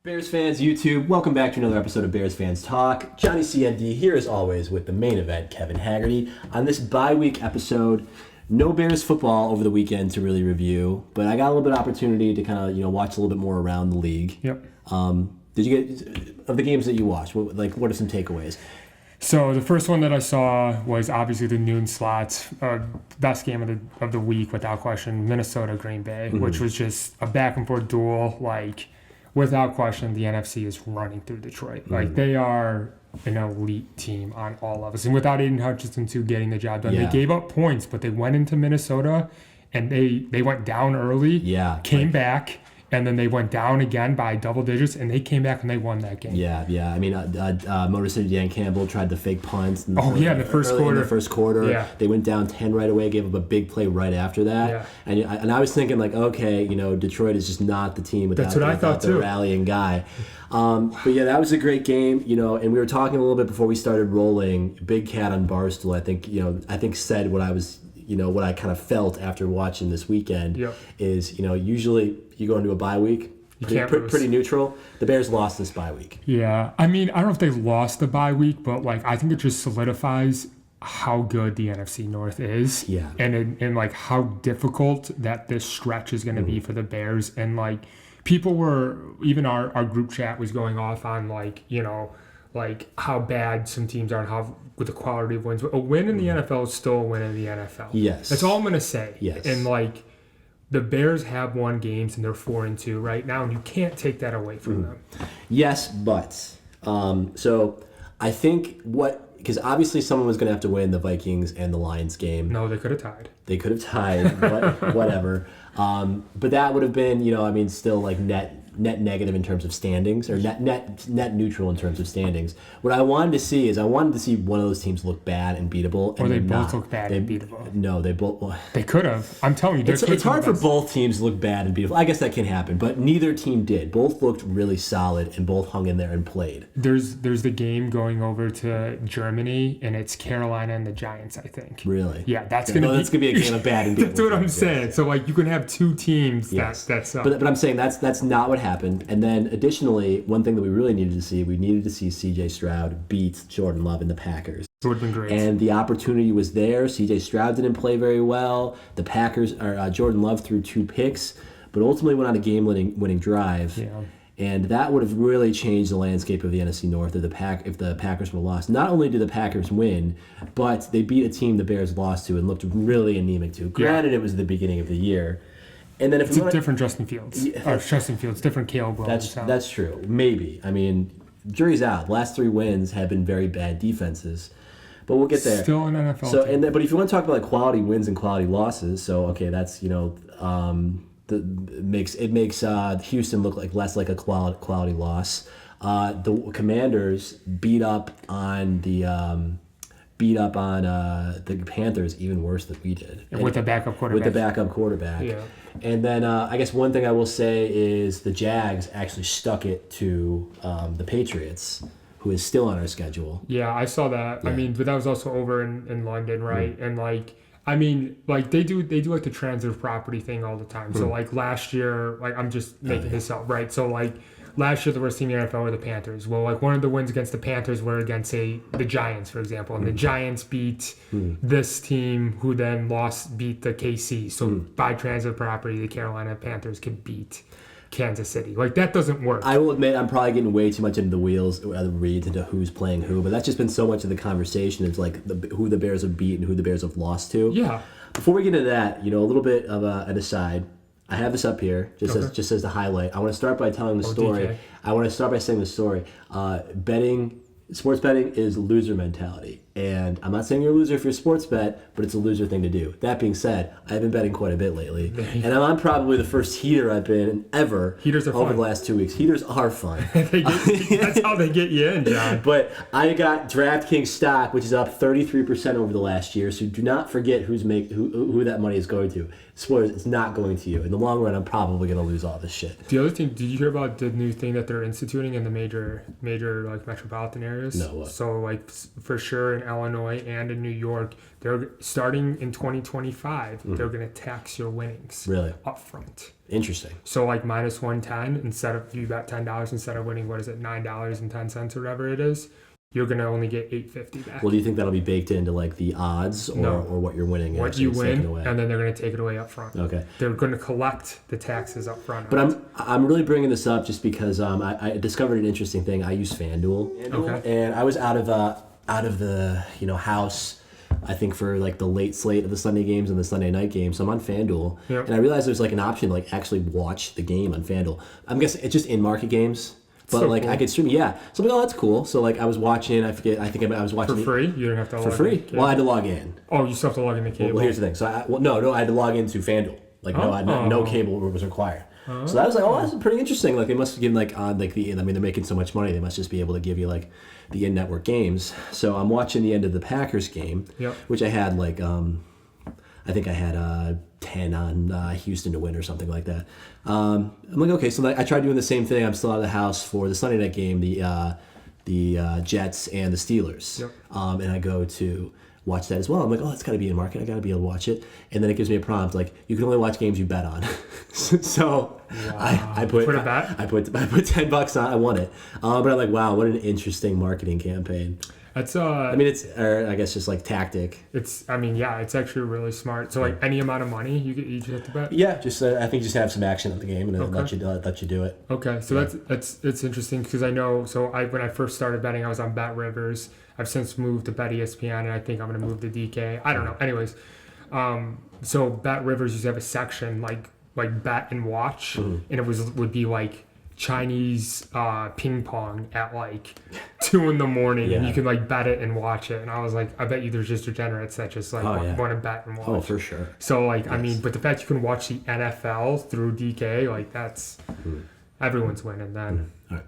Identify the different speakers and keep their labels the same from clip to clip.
Speaker 1: Bears fans, YouTube, welcome back to another episode of Bears Fans Talk. Johnny CND here as always with the main event, Kevin Haggerty. On this bye-week episode, no Bears football over the weekend to really review, but I got a little bit of opportunity to kind of, watch a little bit more around the league.
Speaker 2: Yep.
Speaker 1: Did you get, of the games that you watched, what are some takeaways?
Speaker 2: So the first one that I saw was obviously the noon slots, best game of the week without question, Minnesota Green Bay, which was just a back and forth duel. Without question, the NFC is running through Detroit. They are an elite team on all levels, and without Aiden Hutchinson too getting the job done, they gave up points, but they went into Minnesota and they went down early, came back. And then they went down again by double digits, and they came back and they won that game.
Speaker 1: Yeah. I mean, Motor City Dan Campbell tried the fake punt.
Speaker 2: In the first quarter.
Speaker 1: In the first quarter.
Speaker 2: Yeah.
Speaker 1: They went down 10 right away, gave up a big play right after that. Yeah. And I was thinking, Detroit is just not the team without the rallying guy. But yeah, that was a great game, and we were talking a little bit before we started rolling. Big Cat on Barstool, I think said what I was, what I kind of felt after watching this weekend is, usually you go into a bye week, pretty neutral. The Bears lost this bye week.
Speaker 2: Yeah. I mean, I don't know if they lost the bye week, but I think it just solidifies how good the NFC North is.
Speaker 1: Yeah.
Speaker 2: And how difficult that this stretch is going to be for the Bears. And people were, even our group chat was going off on how bad some teams are and how with the quality of wins. A win in the NFL is still a win in the NFL.
Speaker 1: Yes.
Speaker 2: That's all I'm going to say.
Speaker 1: Yes.
Speaker 2: And the Bears have won games and they're 4-2 right now, and you can't take that away from them.
Speaker 1: Yes, but so I think because obviously someone was going to have to win the Vikings and the Lions game.
Speaker 2: No, they could have tied.
Speaker 1: But whatever. But that would have been, still net negative in terms of standings, or net neutral in terms of standings. What I wanted to see one of those teams look bad and beatable.
Speaker 2: Or they both look bad and beatable.
Speaker 1: No, they both.
Speaker 2: They could have. I'm telling you,
Speaker 1: it's hard for both teams to look bad and beatable. I guess that can happen, but neither team did. Both looked really solid and both hung in there and played.
Speaker 2: There's the game going over to Germany, and it's Carolina and the Giants, I think.
Speaker 1: Really?
Speaker 2: Yeah, that's gonna be
Speaker 1: a game of bad and beatable.
Speaker 2: That's what I'm saying. So you can have two teams that suck.
Speaker 1: But I'm saying that's not what happened. And then additionally, one thing that we really needed to see CJ Stroud beat Jordan Love and the Packers.
Speaker 2: It would have been great.
Speaker 1: And the opportunity was there. CJ Stroud didn't play very well. The Packers, Jordan Love threw 2 picks, but ultimately went on a game-winning drive.
Speaker 2: Yeah.
Speaker 1: And that would have really changed the landscape of the NFC North if the Packers would have lost. Not only did the Packers win, but they beat a team the Bears lost to and looked really anemic to. Granted, it was the beginning of the year. And then
Speaker 2: it's a different Justin Fields. Different Caleb Williams.
Speaker 1: That's true. Maybe. I mean, jury's out. The last 3 wins have been very bad defenses. But we'll get there.
Speaker 2: Still an NFL team.
Speaker 1: But if you want to talk about quality wins and quality losses, that's it makes Houston look less like a quality loss. The Commanders beat up on the Panthers even worse than we did.
Speaker 2: With the backup quarterback.
Speaker 1: Yeah. And then I guess one thing I will say is the Jags actually stuck it to the Patriots, who is still on our schedule.
Speaker 2: Yeah, I saw that. Yeah. I mean, but that was also over in London, right? And they do the transitive property thing all the time. So last year, I'm just making this up, right? So last year the worst team in the NFL were the Panthers. Well, one of the wins against the Panthers were against the Giants, for example, and the Giants beat this team, who then beat the KC. So by transitive property, the Carolina Panthers could beat Kansas City. That doesn't work.
Speaker 1: I will admit I'm probably getting way too much into the reads into who's playing who, but that's just been so much of the conversation. It's who the Bears have beat and who the Bears have lost to.
Speaker 2: Yeah. Before
Speaker 1: we get into that, a little bit of an aside. I have this up here just as the highlight. I want to start by telling the story.
Speaker 2: DK.
Speaker 1: I want to start by saying the story. Sports betting is loser mentality. And I'm not saying you're a loser if you're a sports bet, but it's a loser thing to do. That being said, I've been betting quite a bit lately. And I'm probably the first heater I've been ever
Speaker 2: Heaters are
Speaker 1: over
Speaker 2: fun.
Speaker 1: the last 2 weeks. Heaters are fun.
Speaker 2: That's how they get you in, John.
Speaker 1: But I got DraftKings stock, which is up 33% over the last year. So do not forget who that money is going to. Spoilers, it's not going to you. In the long run, I'm probably going to lose all this shit.
Speaker 2: The other thing, did you hear about the new thing that they're instituting in the major metropolitan areas?
Speaker 1: No, what?
Speaker 2: So for sure in Illinois and in New York, they're starting in 2025. They're going to tax your winnings.
Speaker 1: Really?
Speaker 2: Up front.
Speaker 1: Interesting.
Speaker 2: So like minus 110 instead of you bet $10 instead of winning $9.10 or whatever it is, you're gonna only get $8.50 back.
Speaker 1: Well, do you think that'll be baked into like the odds or what you're winning?
Speaker 2: What you win, and then they're gonna take it away up front.
Speaker 1: Okay.
Speaker 2: They're gonna collect the taxes up front.
Speaker 1: But I'm really bringing this up just because I discovered an interesting thing. I use FanDuel, and I was out of the house, I think, for like the late slate of the Sunday games and the Sunday night games. So I'm on FanDuel, and I realized there's like an option to like actually watch the game on FanDuel. I'm guessing it's just in market games. But so like cool. I could stream, yeah. So I'm like, oh, that's cool. So like I was watching, I was watching
Speaker 2: for free. You didn't have to log in.
Speaker 1: For free. Well, I had to log in.
Speaker 2: Oh, you still have to log in the cable.
Speaker 1: Well, here's the thing. So I had to log into FanDuel. Like no cable was required. So I was like, oh, that's pretty interesting. Like they must have given like on like the. I mean, they're making so much money. They must just be able to give you like the in-network games. So I'm watching the end of the Packers game, which I had like I think I had 10 on Houston to win or something like that. I'm like, okay, so I tried doing the same thing. I'm still out of the house for the Sunday night game, the Jets and the Steelers. And I go to watch that as well. I'm like, oh, it's got to be in market. I got to be able to watch it. And then it gives me a prompt like, you can only watch games you bet on. So I put $10 on. I won it. But I'm like, wow, what an interesting marketing campaign.
Speaker 2: That's
Speaker 1: I mean, it's I guess just like tactic.
Speaker 2: It's actually really smart. So like any amount of money you just have to bet.
Speaker 1: Yeah, just I think just have some action at the game and then let you do it.
Speaker 2: Okay, so that's interesting because I know. So when I first started betting, I was on Bet Rivers. I've since moved to Bet ESPN, and I think I'm gonna move to DK. I don't know. Anyways, so Bet Rivers used to have a section like bet and watch, and it would be like Chinese ping pong at like 2 a.m, and you can like bet it and watch it. And I was like, I bet you there's just degenerates that just like want to bet and watch.
Speaker 1: Oh, for sure.
Speaker 2: So like, I mean, but the fact you can watch the NFL through DK, like that's everyone's winning then.
Speaker 1: All right.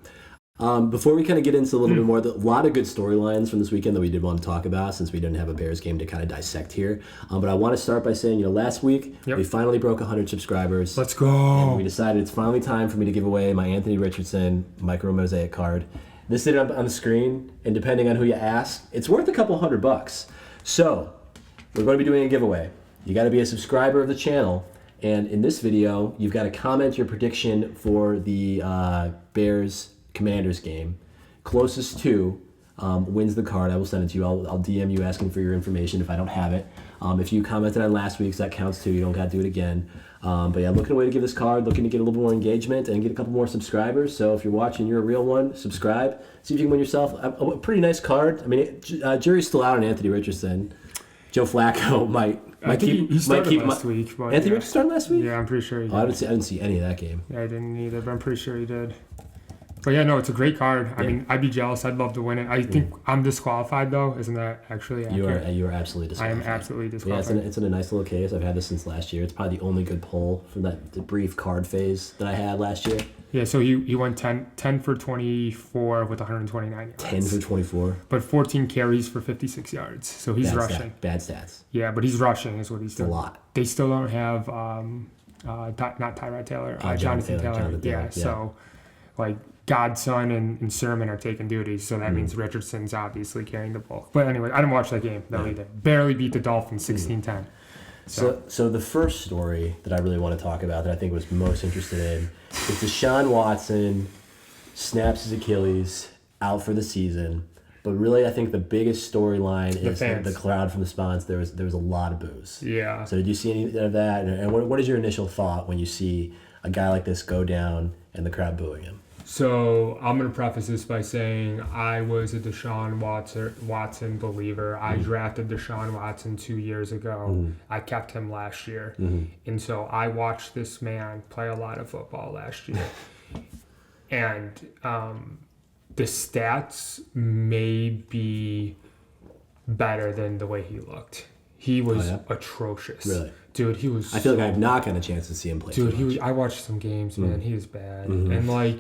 Speaker 1: Before we kind of get into a little bit more, a lot of good storylines from this weekend that we did want to talk about since we didn't have a Bears game to kind of dissect here. But I want to start by saying, last week we finally broke 100 subscribers.
Speaker 2: Let's go.
Speaker 1: And we decided it's finally time for me to give away my Anthony Richardson Micro Mosaic card. This is up on the screen, and depending on who you ask, it's worth a couple $100. So we're going to be doing a giveaway. You got to be a subscriber of the channel. And in this video, you've got to comment your prediction for the Bears Commanders game. Closest to wins the card. I will send it to you. I'll DM you asking for your information if I don't have it. If you commented on last week's, that counts too. You don't got to do it again. But yeah, looking away to give this card, looking to get a little more engagement and get a couple more subscribers. So if you're watching, you're a real one, subscribe. See if you can win yourself a pretty nice card. I mean, jury's still out on Anthony Richardson. Joe Flacco might keep
Speaker 2: last week. But
Speaker 1: Anthony Richardson started last week?
Speaker 2: Yeah, I'm pretty sure he did.
Speaker 1: I didn't see any of that game.
Speaker 2: Yeah, I didn't either, but I'm pretty sure he did. But yeah, no, it's a great card. I mean, I'd be jealous. I'd love to win it. I think I'm disqualified though. Isn't that actually accurate?
Speaker 1: You are absolutely disqualified.
Speaker 2: I am absolutely disqualified.
Speaker 1: Yeah, it's in a nice little case. I've had this since last year. It's probably the only good pull from the brief card phase that I had last year.
Speaker 2: Yeah, so he went 10 for 24 with 129 yards.
Speaker 1: 10 for 24.
Speaker 2: But 14 carries for 56 yards. So he's rushing.
Speaker 1: Bad stats.
Speaker 2: Yeah, but he's rushing is what he's doing.
Speaker 1: A lot.
Speaker 2: They still don't have not Tyrod Taylor, Jonathan Taylor. Yeah, so like Godson and Sermon are taking duties, so that means Richardson's obviously carrying the ball. But anyway, I didn't watch that game though either. Barely beat the Dolphins 16-10.
Speaker 1: So the first story that I really want to talk about that I think was most interested in is Deshaun Watson snaps his Achilles, out for the season. But really, I think the biggest storyline is the crowd from the sponsors. There was a lot of boos.
Speaker 2: Yeah.
Speaker 1: So did you see any of that? And what is your initial thought when you see a guy like this go down and the crowd booing him?
Speaker 2: So I'm going to preface this by saying I was a Deshaun Watson believer. I drafted Deshaun Watson 2 years ago. I kept him last year. And so I watched this man play a lot of football last year. And the stats may be better than the way he looked. He was atrocious.
Speaker 1: Really?
Speaker 2: Dude, he was
Speaker 1: I feel like I've not gotten a chance to see him play.
Speaker 2: Dude, I watched some games, man. He was bad. And like,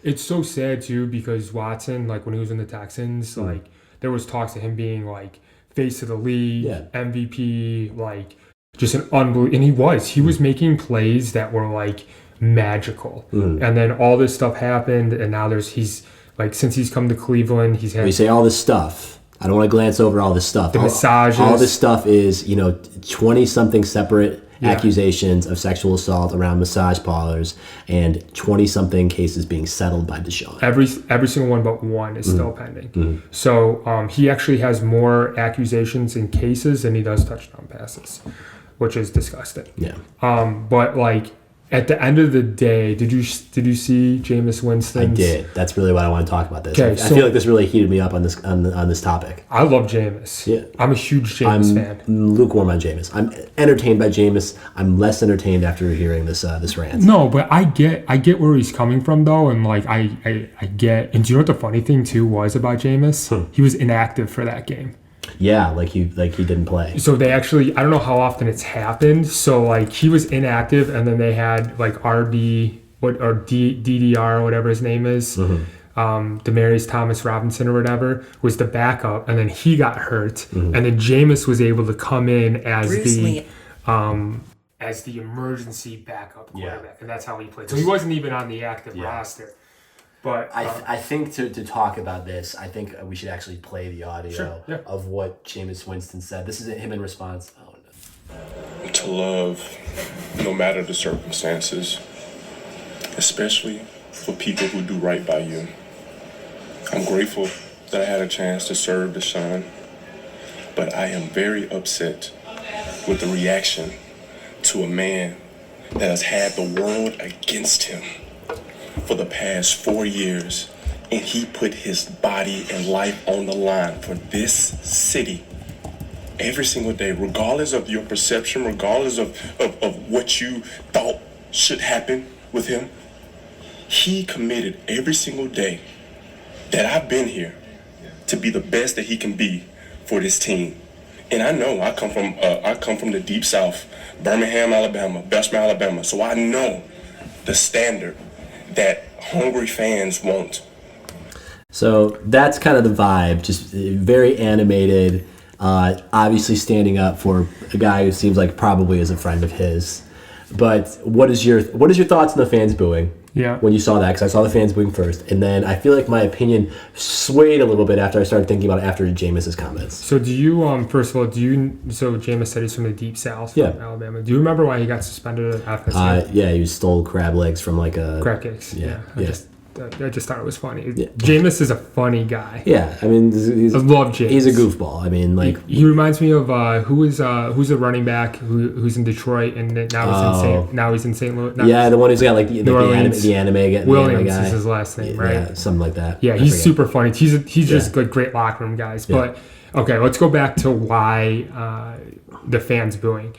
Speaker 2: it's so sad too because Watson, like when he was in the Texans, like there was talks of him being like face of the league, MVP, like just an unbelievable. And he was making plays that were like magical. And then all this stuff happened, and now he's like, since he's come to Cleveland, he's had.
Speaker 1: We say all this stuff. I don't want to glance over all this stuff.
Speaker 2: The massages.
Speaker 1: All this stuff is, 20-something separate accusations of sexual assault around massage parlors and 20-something cases being settled by Deshaun.
Speaker 2: Every single one but one is still pending. So he actually has more accusations and cases than he does touchdown passes, which is disgusting.
Speaker 1: Yeah.
Speaker 2: But like at the end of the day, did you see Jameis Winston?
Speaker 1: I did. That's really why I want to talk about this.
Speaker 2: Okay,
Speaker 1: I feel like this really heated me up on this topic.
Speaker 2: I love Jameis.
Speaker 1: Yeah.
Speaker 2: I'm a huge Jameis fan.
Speaker 1: I'm lukewarm on Jameis. I'm entertained by Jameis. I'm less entertained after hearing this rant.
Speaker 2: No, but I get where he's coming from though, and like I get. And do you know what the funny thing too was about Jameis? He was inactive for that game.
Speaker 1: Yeah, like he didn't play.
Speaker 2: So they actually, I don't know how often it's happened. So like he was inactive, and then they had like DDR or whatever his name is, Demaryius Thomas Robinson or whatever was the backup, and then he got hurt, and then Jameis was able to come in as the emergency backup quarterback, and that's how he played. So he wasn't even on the active roster. But
Speaker 1: I think to talk about this, I think we should actually play the audio of what Jameis Winston said. This is him in response. Oh, no.
Speaker 3: To love, no matter the circumstances, especially for people who do right by you. I'm grateful that I had a chance to serve Deshaun, but I am very upset with the reaction to a man that has had the world against him for the past 4 years, and he put his body and life on the line for this city every single day, regardless of your perception, regardless of what you thought should happen with him. He committed every single day that I've been here to be the best that he can be for this team. And I know I come from the deep south, Birmingham, Alabama, Bessemer, Alabama, so I know the standard that hungry fans want.
Speaker 1: So that's kind of the vibe, just very animated, obviously standing up for a guy who seems like probably is a friend of his. But what is your thoughts on the fans booing?
Speaker 2: Yeah.
Speaker 1: When you saw that, because I saw the fans booing first, and then I feel like my opinion swayed a little bit after I started thinking about it after Jameis's comments.
Speaker 2: So do you, first of all, so Jameis said he's from the deep south, from Alabama. Do you remember why he got suspended at FSU?
Speaker 1: Yeah, he stole crab legs from like a
Speaker 2: crab cakes. Yeah. I just thought it was funny.
Speaker 1: Yeah.
Speaker 2: Jameis is a funny guy.
Speaker 1: Yeah, I mean,
Speaker 2: I love Jameis.
Speaker 1: He's a goofball. I mean, like
Speaker 2: he reminds me of who's a running back who's in Detroit and now he's in St. Louis.
Speaker 1: The one who's got like the anime
Speaker 2: Williams
Speaker 1: guy.
Speaker 2: Is his last name, right?
Speaker 1: Yeah, something like that.
Speaker 2: Yeah, he's super funny. He's just like great locker room guys. Yeah. But okay, let's go back to why the fans booing.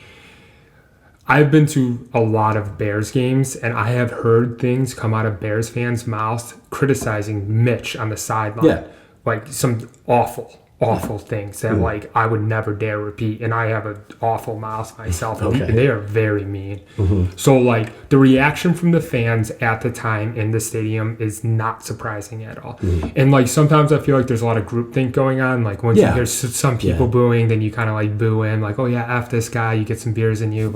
Speaker 2: I've been to a lot of Bears games, and I have heard things come out of Bears fans' mouths criticizing Mitch on the sideline. Yeah. Like some awful things that like I would never dare repeat. And I have an awful mouth myself, and they are very mean. Mm-hmm. So like the reaction from the fans at the time in the stadium is not surprising at all. Mm-hmm. And like sometimes I feel like there's a lot of groupthink going on. Like once you hear some people booing, then you kind of like boo in, like, oh yeah, F this guy, you get some beers in you.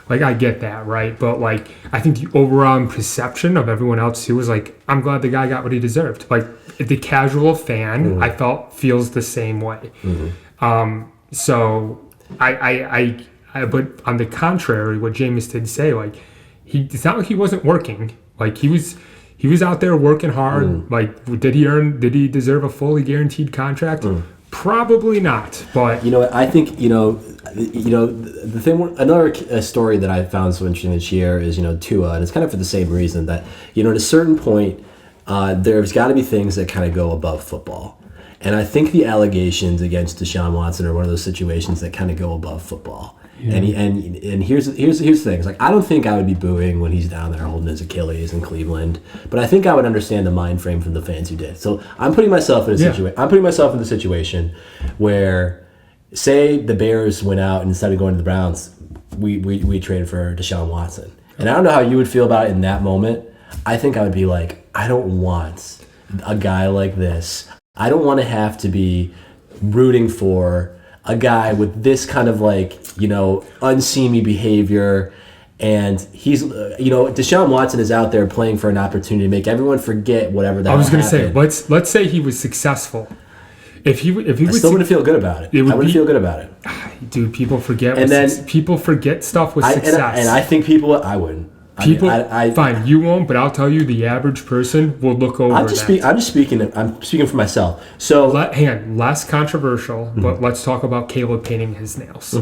Speaker 2: Like I get that, right? But like I think the overall perception of everyone else too was like, I'm glad the guy got what he deserved. Like the casual fan, I felt feels the same way. Mm-hmm. So I but on the contrary, what Jameis did say, like it's not like he wasn't working. Like he was out there working hard. Like did he deserve a fully guaranteed contract? Probably not, but
Speaker 1: I think the thing. Another story that I found so interesting this year is Tua, and it's kind of for the same reason that at a certain point there's got to be things that kind of go above football, and I think the allegations against Deshaun Watson are one of those situations that kind of go above football. Yeah. And here's the thing. It's like I don't think I would be booing when he's down there holding his Achilles in Cleveland, but I think I would understand the mind frame from the fans who did. So I'm putting myself in a situation. I'm putting myself in the situation where, say, the Bears went out and instead of going to the Browns, we traded for Deshaun Watson, and I don't know how you would feel about it in that moment. I think I would be like, I don't want a guy like this. I don't want to have to be rooting for a guy with this kind of unseemly behavior, and he's Deshaun Watson is out there playing for an opportunity to make everyone forget whatever that.
Speaker 2: I was going to say, let's say he was successful, If he would,
Speaker 1: I still wouldn't feel good about it. I wouldn't feel good about it.
Speaker 2: Dude, people forget. People forget stuff with success.
Speaker 1: And I think people. I wouldn't.
Speaker 2: Fine, you won't, but I'll tell you, the average person will look over.
Speaker 1: I'm speaking for myself. So,
Speaker 2: less controversial, but let's talk about Caleb painting his nails.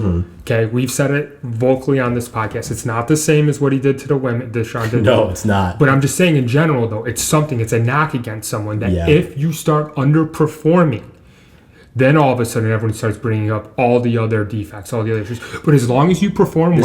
Speaker 2: Okay, we've said it vocally on this podcast. It's not the same as what he did to the women. Deshaun did.
Speaker 1: No, it's not.
Speaker 2: But I'm just saying, in general, though, it's a knock against someone that if you start underperforming, then all of a sudden everyone starts bringing up all the other defects, all the other issues. But as long as you perform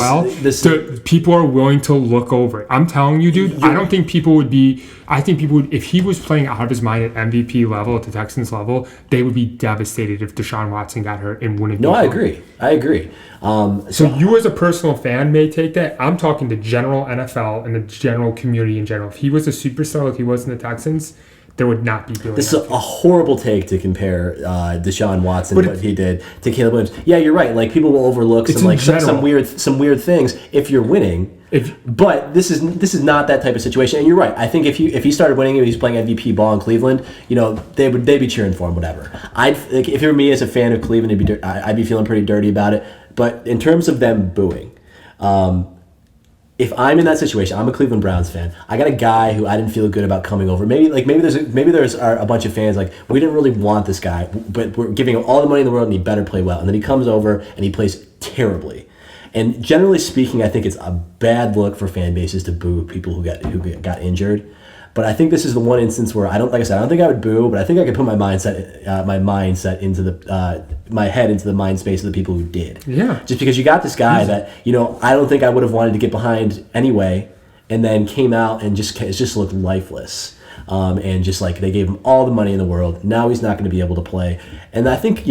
Speaker 2: people are willing to look over it. I'm telling you, dude, I think people would, if he was playing out of his mind at MVP level, at the Texans level, they would be devastated if Deshaun Watson got hurt and wouldn't be.
Speaker 1: No, I agree.
Speaker 2: So you as a personal fan may take that. I'm talking the general NFL and the general community in general. If he was a superstar like he was in the Texans, there would not be doing
Speaker 1: this. Is a horrible take to compare Deshaun Watson, what he did, to Caleb Williams. Yeah, you're right. Like, people will overlook some weird things if you're winning. But this is not that type of situation. And you're right. I think if he started winning and he's playing MVP ball in Cleveland, they'd be cheering for him. Whatever. If it were me as a fan of Cleveland, I'd be feeling pretty dirty about it. But in terms of them booing. If I'm in that situation, I'm a Cleveland Browns fan. I got a guy who I didn't feel good about coming over. Maybe there's a bunch of fans like, we didn't really want this guy, but we're giving him all the money in the world and he better play well. And then he comes over and he plays terribly. And generally speaking, I think it's a bad look for fan bases to boo people who got injured. But I think this is the one instance where I don't think I would boo, but I think I could put my mindset into my head into the mind space of the people who did.
Speaker 2: Yeah.
Speaker 1: Just because you got this guy that I don't think I would have wanted to get behind anyway, and then came out and just looked lifeless. And just like they gave him all the money in the world. Now he's not going to be able to play. And I think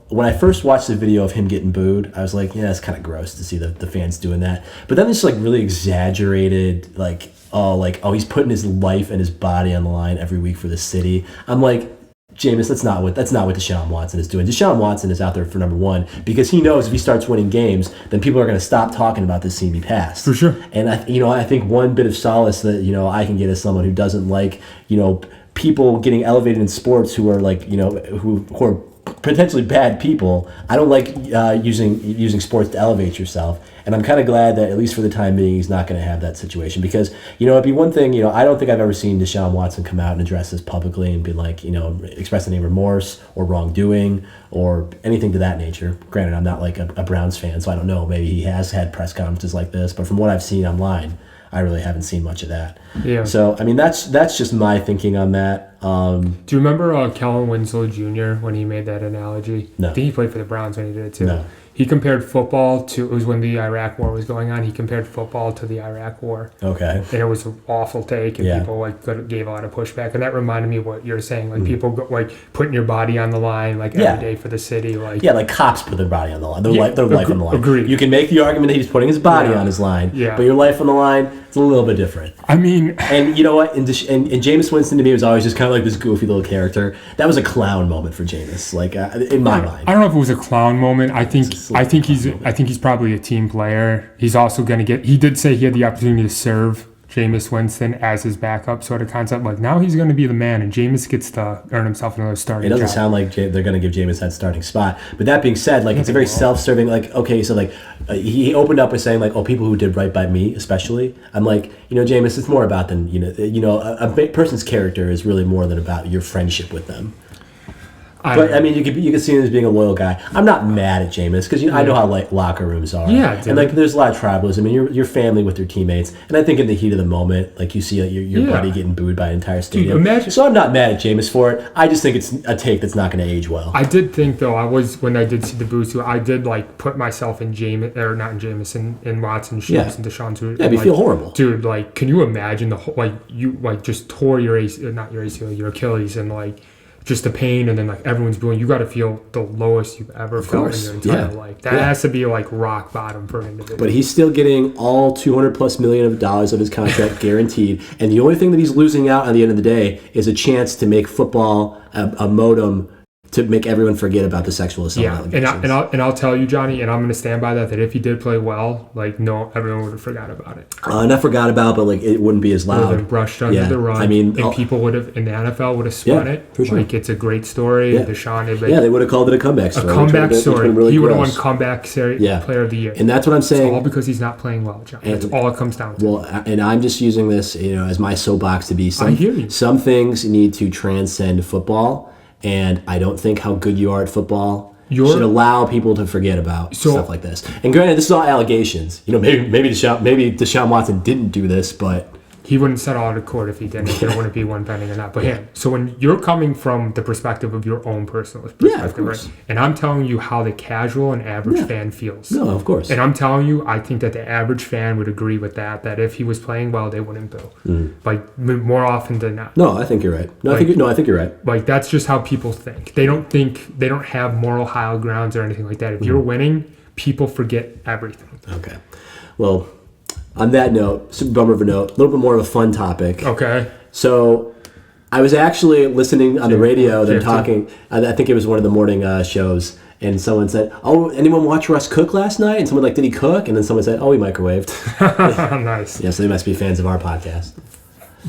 Speaker 1: when I first watched the video of him getting booed, I was like, yeah, it's kind of gross to see the fans doing that. But then it's like really exaggerated, he's putting his life and his body on the line every week for the city. I'm like, Jameis, that's not what Deshaun Watson is doing. Deshaun Watson is out there for number one because he knows if he starts winning games, then people are going to stop talking about this seeing me pass.
Speaker 2: For sure.
Speaker 1: And I think one bit of solace that I can get as someone who doesn't like people getting elevated in sports who are who are potentially bad people. I don't like using sports to elevate yourself. And I'm kind of glad that, at least for the time being, he's not going to have that situation. Because, it'd be one thing, I don't think I've ever seen Deshaun Watson come out and address this publicly and be like, express any remorse or wrongdoing or anything to that nature. Granted, I'm not like a Browns fan, so I don't know. Maybe he has had press conferences like this. But from what I've seen online, I really haven't seen much of that.
Speaker 2: Yeah.
Speaker 1: So, that's just my thinking on that.
Speaker 2: Do you remember Kellen Winslow Jr. when he made that analogy?
Speaker 1: No.
Speaker 2: I think he played for the Browns when he did it too.
Speaker 1: No.
Speaker 2: He compared football to, it was when the Iraq War was going on, he compared football to the Iraq War.
Speaker 1: Okay.
Speaker 2: And it was an awful take, and people gave a lot of pushback. And that reminded me of what you're saying, people putting your body on the line every day for the city.
Speaker 1: Like cops put their body on the line, their life on the line.
Speaker 2: Agreed.
Speaker 1: You can make the argument that he's putting his body on his line, but your life on the line, it's a little bit different.
Speaker 2: I mean...
Speaker 1: And you know what? And Jameis Winston to me was always just kind of like this goofy little character. That was a clown moment for Jameis, in my mind.
Speaker 2: I don't know if it was a clown moment. I think he's probably a team player. He's also going to get... He did say he had the opportunity to serve Jameis Winston as his backup sort of concept. Like, now he's going to be the man, and Jameis gets to earn himself another starting job.
Speaker 1: It doesn't sound like they're going to give Jameis that starting spot. But that being said, it's a very self-serving... he opened up by saying, people who did right by me, especially. I'm like, Jameis, it's more about than... a person's character is really more than about your friendship with them. But you could see him as being a loyal guy. I'm not mad at Jameis because I know how locker rooms are.
Speaker 2: Yeah, dude.
Speaker 1: And there's a lot of tribalism. I mean, you're family with your teammates, and I think in the heat of the moment, you see your buddy getting booed by an entire stadium.
Speaker 2: Dude,
Speaker 1: so I'm not mad at Jameis for it. I just think it's a take that's not going to age well.
Speaker 2: I did think though when I did see the boos too, I did put myself in in Watson's shoes and Deshaun's shoes.
Speaker 1: Yeah, you feel horrible,
Speaker 2: dude. Can you imagine the whole you just tore your your Achilles and just the pain, and then everyone's doing. You got to feel the lowest you've ever felt in your entire life. That has to be rock bottom for an individual.
Speaker 1: But he's still getting all $200+ million of his contract guaranteed, and the only thing that he's losing out on the end of the day is a chance to make football a modem to make everyone forget about the sexual assault allegations.
Speaker 2: And I'll tell you, Johnny, and I'm going to stand by that if he did play well, like, no, everyone would have forgot about it.
Speaker 1: Not forgot about, but like it wouldn't be as loud.
Speaker 2: Would have been brushed under the rug.
Speaker 1: I mean,
Speaker 2: and people would have in the NFL would have spun it.
Speaker 1: For sure.
Speaker 2: Like, it's a great story.
Speaker 1: Yeah.
Speaker 2: Deshaun,
Speaker 1: they would have called it a comeback story.
Speaker 2: A comeback story.
Speaker 1: Really
Speaker 2: he would have won comeback player of the year.
Speaker 1: And that's what I'm saying.
Speaker 2: It's all because he's not playing well, John. That's all it comes down to.
Speaker 1: Well, and I'm just using this, as my soapbox to be.
Speaker 2: I hear you.
Speaker 1: Some things need to transcend football, and I don't think how good you are at football should allow people to forget about stuff like this. And granted, this is all allegations. Maybe Deshaun Watson didn't do this, but
Speaker 2: he wouldn't settle out of court if he didn't. There wouldn't be one pending or not. But him. So when you're coming from the perspective of your own personal perspective, right? And I'm telling you how the casual and average fan feels.
Speaker 1: No, of course.
Speaker 2: And I'm telling you, I think that the average fan would agree with that. That if he was playing well, they wouldn't boo. Like more often than not.
Speaker 1: No, I think you're right. I think you're right.
Speaker 2: Like that's just how people think. They don't have moral high grounds or anything like that. If you're winning, people forget everything.
Speaker 1: Okay. Well, on that note, super bummer of a note, a little bit more of a fun topic.
Speaker 2: Okay.
Speaker 1: So I was actually listening on the radio, them talking, I think it was one of the morning shows, and someone said, "Oh, anyone watch Russ cook last night?" And someone like, "Did he cook?" And then someone said, "Oh, he microwaved."
Speaker 2: Nice.
Speaker 1: Yeah, so they must be fans of our podcast.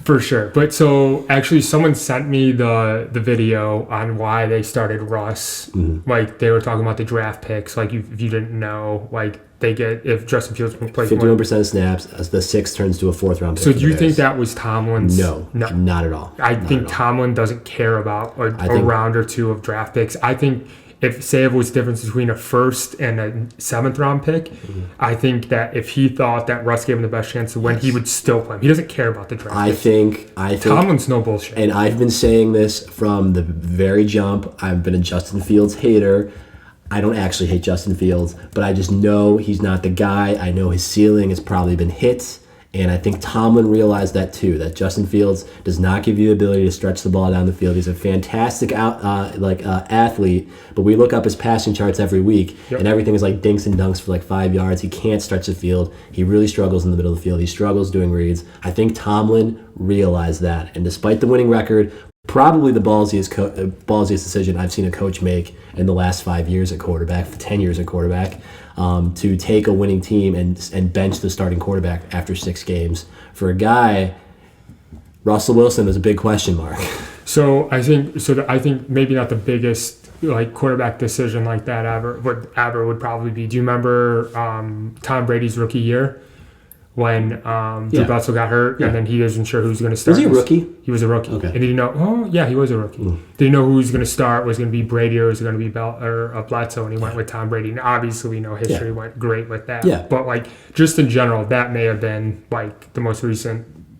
Speaker 2: For sure. But so actually someone sent me the video on why they started Russ. Like they were talking about the draft picks. Like if you didn't know, like they get, if Justin Fields plays
Speaker 1: 51% of snaps, as the 6 turns to a 4th round pick.
Speaker 2: So do you think that was Tomlin's?
Speaker 1: No, not at all.
Speaker 2: I think Tomlin doesn't care about a round or two of draft picks. I think if it was the difference between a 1st and a 7th round pick, I think that if he thought that Russ gave him the best chance to win, he would still play him. He doesn't care about the draft.
Speaker 1: I think
Speaker 2: Tomlin's no bullshit.
Speaker 1: And I've been saying this from the very jump. I've been a Justin Fields hater. I don't actually hate Justin Fields, but I just know he's not the guy. I know his ceiling has probably been hit. And I think Tomlin realized that too, that Justin Fields does not give you the ability to stretch the ball down the field. He's a fantastic athlete, but we look up his passing charts every week, and everything is like dinks and dunks for like 5 yards. He can't stretch the field. He really struggles in the middle of the field. He struggles doing reads. I think Tomlin realized that, and despite the winning record, probably the ballsiest decision I've seen a coach make in the last 5 years at quarterback, 10 years at quarterback, to take a winning team and bench the starting quarterback after 6 games. For a guy, Russell Wilson is a big question mark.
Speaker 2: So I think maybe not the biggest like quarterback decision like that ever would probably be. Do you remember Tom Brady's rookie year? When Drew Bledsoe got hurt, and then he wasn't sure who was going to start.
Speaker 1: Was he a rookie?
Speaker 2: He was a rookie.
Speaker 1: Okay.
Speaker 2: And did you know? Oh, yeah, he was a rookie. Did you know who was going to start? Was going to be Brady or was going to be Bledsoe? And he went with Tom Brady. And obviously, we know history went great with that.
Speaker 1: Yeah.
Speaker 2: But like just in general, that may have been like the most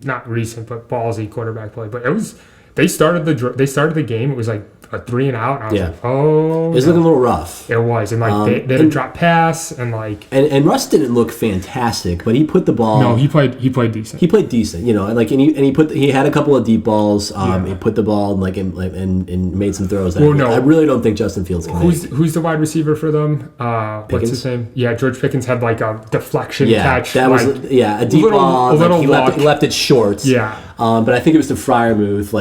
Speaker 2: not recent, but ballsy quarterback play. But it was. They started the game. It was like a 3 and out. And I was like, oh.
Speaker 1: It was looking a little rough.
Speaker 2: It was. And like they had a drop pass and like.
Speaker 1: And Russ didn't look fantastic, but he put the ball.
Speaker 2: No, he played decent.
Speaker 1: He played decent, he had a couple of deep balls. He put the ball and made some throws. I really don't think Justin Fields can.
Speaker 2: Who's the wide receiver for them? What's his name? Yeah, George Pickens had like a deflection catch.
Speaker 1: That was a deep ball. He left it short.
Speaker 2: Yeah.
Speaker 1: But I think it was the Freiermuth.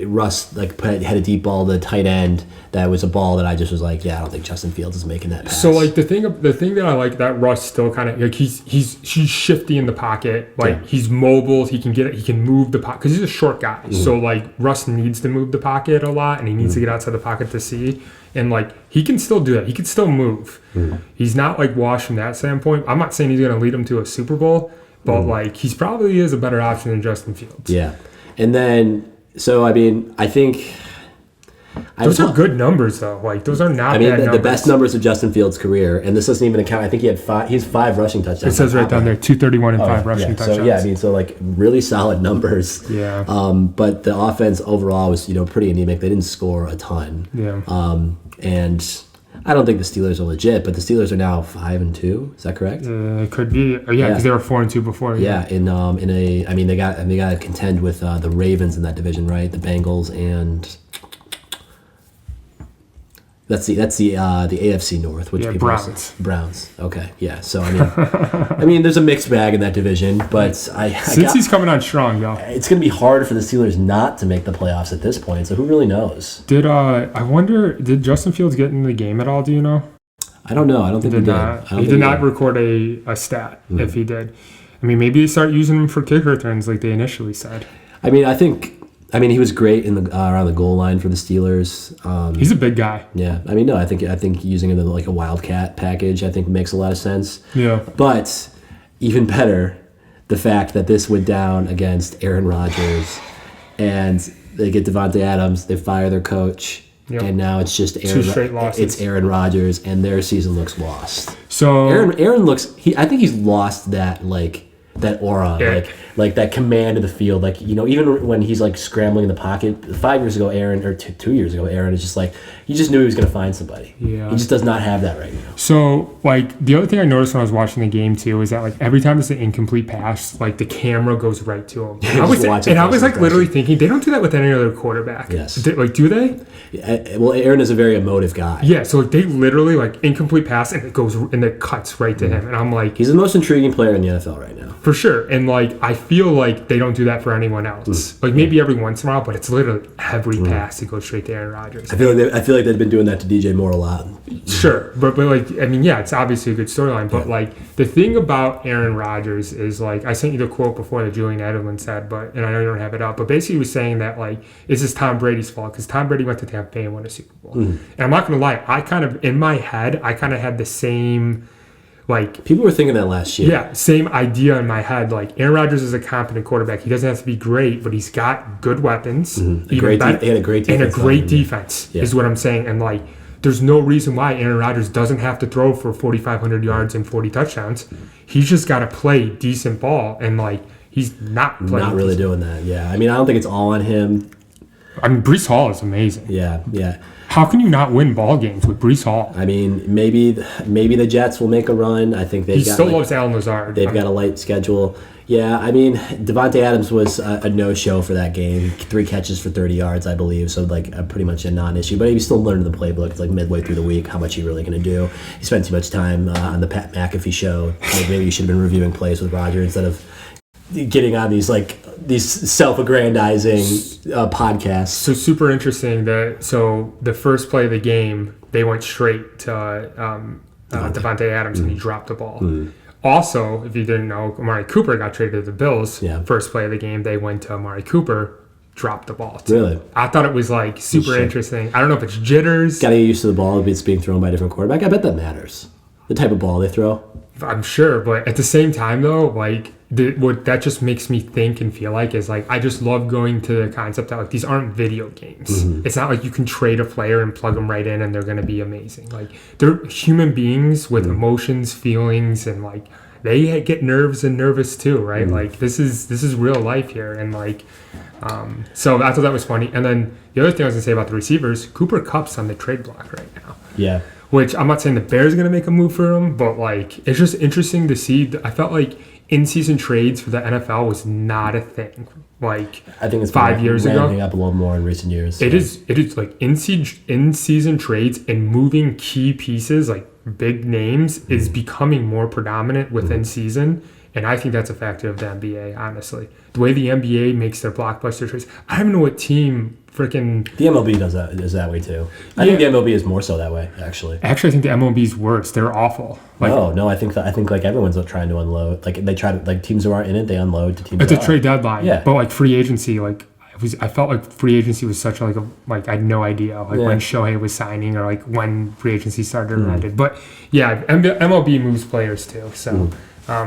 Speaker 1: Russ had a deep ball to the tight end. That was a ball that I just was like, I don't think Justin Fields is making that pass.
Speaker 2: So like the thing that I like that Russ still kind of like he's shifty in the pocket. Like he's mobile. He can get it. He can move the pocket because he's a short guy. So like Russ needs to move the pocket a lot, and he needs to get outside the pocket to see. And like he can still do that. He can still move. He's not like washed from that standpoint. I'm not saying he's going to lead him to a Super Bowl. But like he's probably is a better option than Justin Fields. Yeah,
Speaker 1: and then I think
Speaker 2: those are good numbers though. Like those are not. Bad numbers.
Speaker 1: The best numbers of Justin Fields' career, and this doesn't even account. I think he has 5 rushing touchdowns.
Speaker 2: It says right down there, 231 and 5 rushing touchdowns.
Speaker 1: So like really solid numbers.
Speaker 2: Yeah.
Speaker 1: But the offense overall was pretty anemic. They didn't score a ton.
Speaker 2: Yeah.
Speaker 1: And I don't think the Steelers are legit, but the Steelers are now 5-2. Is that correct?
Speaker 2: It could be. Because they were 4-2 before.
Speaker 1: Yeah. They got to contend with the Ravens in that division, right? The Bengals and That's the AFC North, which people Browns. Okay, yeah. So I mean, there's a mixed bag in that division, but
Speaker 2: since he's coming on strong, though,
Speaker 1: it's going to be hard for the Steelers not to make the playoffs at this point. So who really knows?
Speaker 2: I wonder, did Justin Fields get in the game at all? Do you know?
Speaker 1: I don't know. I don't think he did.
Speaker 2: He did not record a stat. If he did, I mean, maybe they start using him for kick returns like they initially said.
Speaker 1: I mean, he was great in the around the goal line for the Steelers.
Speaker 2: He's a big guy.
Speaker 1: Yeah, I mean, no, I think using him in like a wildcat package, I think makes a lot of sense.
Speaker 2: Yeah.
Speaker 1: But even better, the fact that this went down against Aaron Rodgers, and they get Davante Adams, they fire their coach, and now it's just
Speaker 2: Two straight losses.
Speaker 1: It's Aaron Rodgers, and their season looks lost.
Speaker 2: So
Speaker 1: Aaron looks. I think he's lost that that aura, like that command of the field. Like, even when he's like scrambling in the pocket, 5 years ago, Aaron, or 2 years ago, Aaron is just like, he just knew he was going to find somebody.
Speaker 2: Yeah.
Speaker 1: He just does not have that right now.
Speaker 2: So, like, the other thing I noticed when I was watching the game, too, is that, like, every time it's an incomplete pass, like, the camera goes right to him. And I was like, literally thinking, they don't do that with any other quarterback.
Speaker 1: Yes.
Speaker 2: Do they?
Speaker 1: Yeah, well, Aaron is a very emotive guy.
Speaker 2: Yeah, so they literally, like, incomplete pass, and it cuts right to him. And I'm like...
Speaker 1: He's the most intriguing player in the NFL right now.
Speaker 2: For sure. And, like, I feel like they don't do that for anyone else. Like, maybe every once in a while, but it's literally every pass that goes straight to Aaron Rodgers.
Speaker 1: I feel like they've been doing that to DJ Moore a lot.
Speaker 2: Sure. But like, I mean, yeah, it's obviously a good storyline. But, like, the thing about Aaron Rodgers is, like, I sent you the quote before that Julian Edelman said, and I know you don't have it up, but basically he was saying that, like, this is Tom Brady's fault because Tom Brady went to Tampa Bay and won a Super Bowl. And I'm not going to lie, in my head, I kind of had the same... Like,
Speaker 1: people were thinking that last year.
Speaker 2: Yeah, same idea in my head. Like, Aaron Rodgers is a competent quarterback. He doesn't have to be great, but he's got good weapons.
Speaker 1: He had a great defense.
Speaker 2: And a great defense is what I'm saying. And, like, there's no reason why Aaron Rodgers doesn't have to throw for 4,500 yards and 40 touchdowns. He's just got to play decent ball. And, like, he's not playing.
Speaker 1: Not really doing that, yeah. I mean, I don't think it's all on him.
Speaker 2: I mean, Breece Hall is amazing.
Speaker 1: Yeah.
Speaker 2: How can you not win ball games with Breece Hall?
Speaker 1: I mean, maybe the Jets will make a run. I think
Speaker 2: he still loves Allen Lazard.
Speaker 1: They've got a light schedule. Yeah, I mean, Davante Adams was a no-show for that game. 3 catches for 30 yards, I believe, so like pretty much a non-issue. But he was still learning the playbook. It's like midway through the week, how much he really going to do. He spent too much time on the Pat McAfee show. Maybe you should have been reviewing plays with Roger instead of getting on these self-aggrandizing podcasts.
Speaker 2: So super interesting that the first play of the game, they went straight to Davante Adams and he dropped the ball. Also, if you didn't know, Amari Cooper got traded to the Bills.
Speaker 1: Yeah.
Speaker 2: First play of the game, they went to Amari Cooper, dropped the ball too.
Speaker 1: Really?
Speaker 2: I thought it was like super interesting. I don't know if it's jitters.
Speaker 1: Got to get used to the ball if it's being thrown by a different quarterback. I bet that matters. The type of ball they throw.
Speaker 2: I'm sure, but at the same time though, like what that just makes me think and feel like is like I just love going to the concept that like these aren't video games. It's not like you can trade a player and plug them right in and they're going to be amazing. Like they're human beings with emotions, feelings, and like they get nerves and nervous too, right? Like this is real life here, and like so I thought that was funny. And then the other thing I was gonna say about the receivers, Cooper Kupp's on the trade block right now.
Speaker 1: Yeah.
Speaker 2: Which I'm not saying the Bears are going to make a move for him, but like it's just interesting to see. I felt like in-season trades for the NFL was not a thing. Like
Speaker 1: I think it's
Speaker 2: 5 years ago,
Speaker 1: ramping up a little more in recent years.
Speaker 2: It is like in-season trades and moving key pieces like big names is becoming more predominant within season. And I think that's a factor of the NBA, honestly. The way the NBA makes their blockbuster trades. I don't know what team freaking...
Speaker 1: The MLB does that way, too. I think the MLB is more so that way, actually.
Speaker 2: Actually, I think the MLB's worse. They're awful. Like,
Speaker 1: no, I think like everyone's trying to unload. Like they try to, like teams who aren't in it, they unload to teams.
Speaker 2: It's a trade deadline.
Speaker 1: Yeah.
Speaker 2: But like free agency, like I felt like free agency was such like I had no idea when Shohei was signing or like when free agency started or ended. But yeah, MLB moves players too. So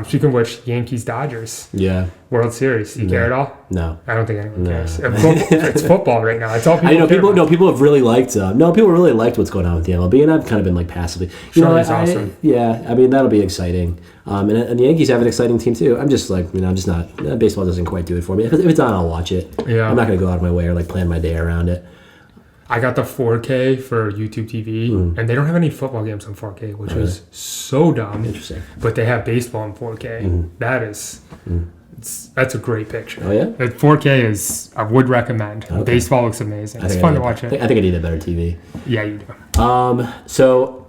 Speaker 2: speaking of which, Yankees Dodgers.
Speaker 1: Yeah.
Speaker 2: World Series. Do you care at all?
Speaker 1: No.
Speaker 2: I don't think anyone cares. It's football right now. That's all people
Speaker 1: people have really liked people really liked what's going on with the MLB, and I've kind of been like passively.
Speaker 2: Awesome.
Speaker 1: Yeah, I mean that'll be exciting. And the Yankees have an exciting team too. I'm just like, I'm just not. Baseball doesn't quite do it for me. If it's on, I'll watch it.
Speaker 2: Yeah.
Speaker 1: I'm not gonna go out of my way or like plan my day around it.
Speaker 2: I got the 4K for YouTube TV, and they don't have any football games on 4K, which is so dumb.
Speaker 1: Interesting.
Speaker 2: But they have baseball on 4K. That is That's a great picture.
Speaker 1: Oh, yeah?
Speaker 2: 4K I would recommend. Okay. Baseball looks amazing. It's fun to watch it.
Speaker 1: I think I need a better TV.
Speaker 2: Yeah, you do.
Speaker 1: So,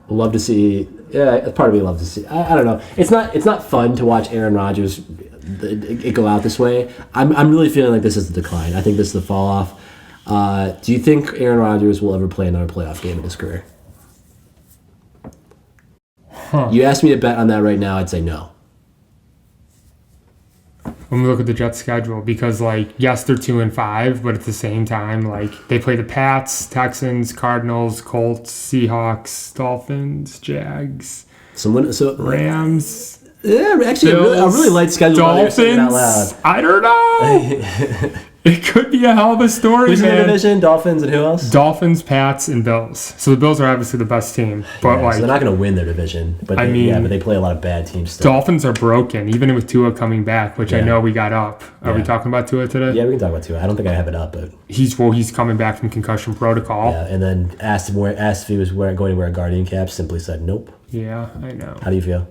Speaker 1: love to see. Yeah, part of me loves to see. I don't know. It's not fun to watch Aaron Rodgers it go out this way. I'm really feeling like this is the decline. I think this is the fall off. Do you think Aaron Rodgers will ever play another playoff game in his career? You asked me to bet on that right now. I'd say no.
Speaker 2: When we look at the Jets' schedule, because yes, they're 2-5, but at the same time, they play the Pats, Texans, Cardinals, Colts, Seahawks, Dolphins, Jags, Rams.
Speaker 1: Yeah, actually, a really light schedule.
Speaker 2: Dolphins.
Speaker 1: Out loud.
Speaker 2: I don't know. It could be a hell of a story.
Speaker 1: Who's in the division? Dolphins and who else?
Speaker 2: Dolphins, Pats, and Bills. So the Bills are obviously the best team, but
Speaker 1: so they're not going to win their division. But but they play a lot of bad teams still.
Speaker 2: Dolphins are broken, even with Tua coming back, which I know we got up. Are we talking about Tua today?
Speaker 1: Yeah, we can talk about Tua. I don't think I have it up, but
Speaker 2: he's coming back from concussion protocol.
Speaker 1: Yeah, and then asked if he was going to wear a Guardian cap, simply said nope.
Speaker 2: Yeah, I know.
Speaker 1: How do you feel?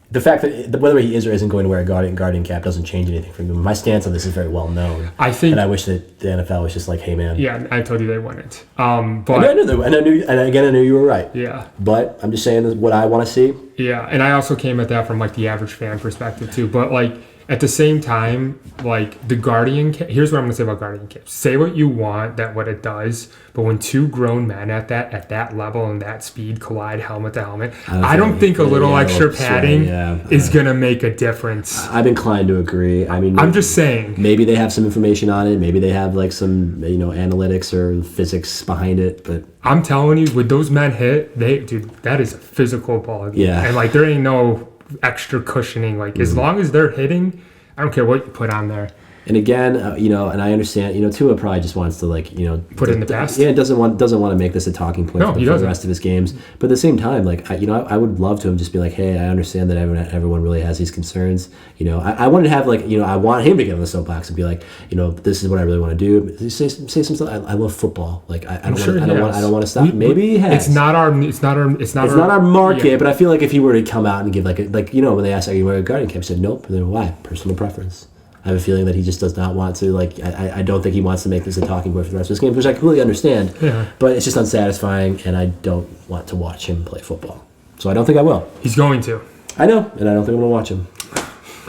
Speaker 1: The fact that whether he is or isn't going to wear a Guardian cap doesn't change anything for me. My stance on this is very well known. And I wish that the NFL was just like, hey man.
Speaker 2: Yeah, I told you they wouldn't. But
Speaker 1: I knew you were right.
Speaker 2: Yeah.
Speaker 1: But I'm just saying what I want to see.
Speaker 2: Yeah, and I also came at that from the average fan perspective too. But at the same time, the Guardian cap, here's what I'm going to say about Guardian caps. Say what you want, what it does, but when two grown men at that level and that speed collide helmet to helmet, I don't think a little extra padding is going to make a difference.
Speaker 1: I'm inclined to agree. I mean,
Speaker 2: I'm just saying.
Speaker 1: Maybe they have some information on it. Maybe they have some analytics or physics behind it, but
Speaker 2: I'm telling you, with those men hit, that is a physical ball game.
Speaker 1: Yeah.
Speaker 2: And there ain't no extra cushioning. As long as they're hitting, I don't care what you put on there.
Speaker 1: And again, and I understand, Tua probably just wants to
Speaker 2: put in the past.
Speaker 1: Yeah, doesn't want to make this a talking point for the rest of his games. But at the same time, I would love to him just be like, hey, I understand that everyone really has these concerns. I wanted to have I want him to get on the soapbox and be like, this is what I really want to do. Say some stuff. I love football. I don't want to stop. Maybe he has.
Speaker 2: It's not our
Speaker 1: market. But I feel like if he were to come out and give when they asked, are you wearing a Guardian cap, he said nope. And then why? Personal preference. I have a feeling that he just does not want to, I don't think he wants to make this a talking point for the rest of his game, which I completely understand.
Speaker 2: Yeah.
Speaker 1: But it's just unsatisfying, and I don't want to watch him play football. So I don't think I will.
Speaker 2: He's going to.
Speaker 1: I know, and I don't think I'm going to watch him.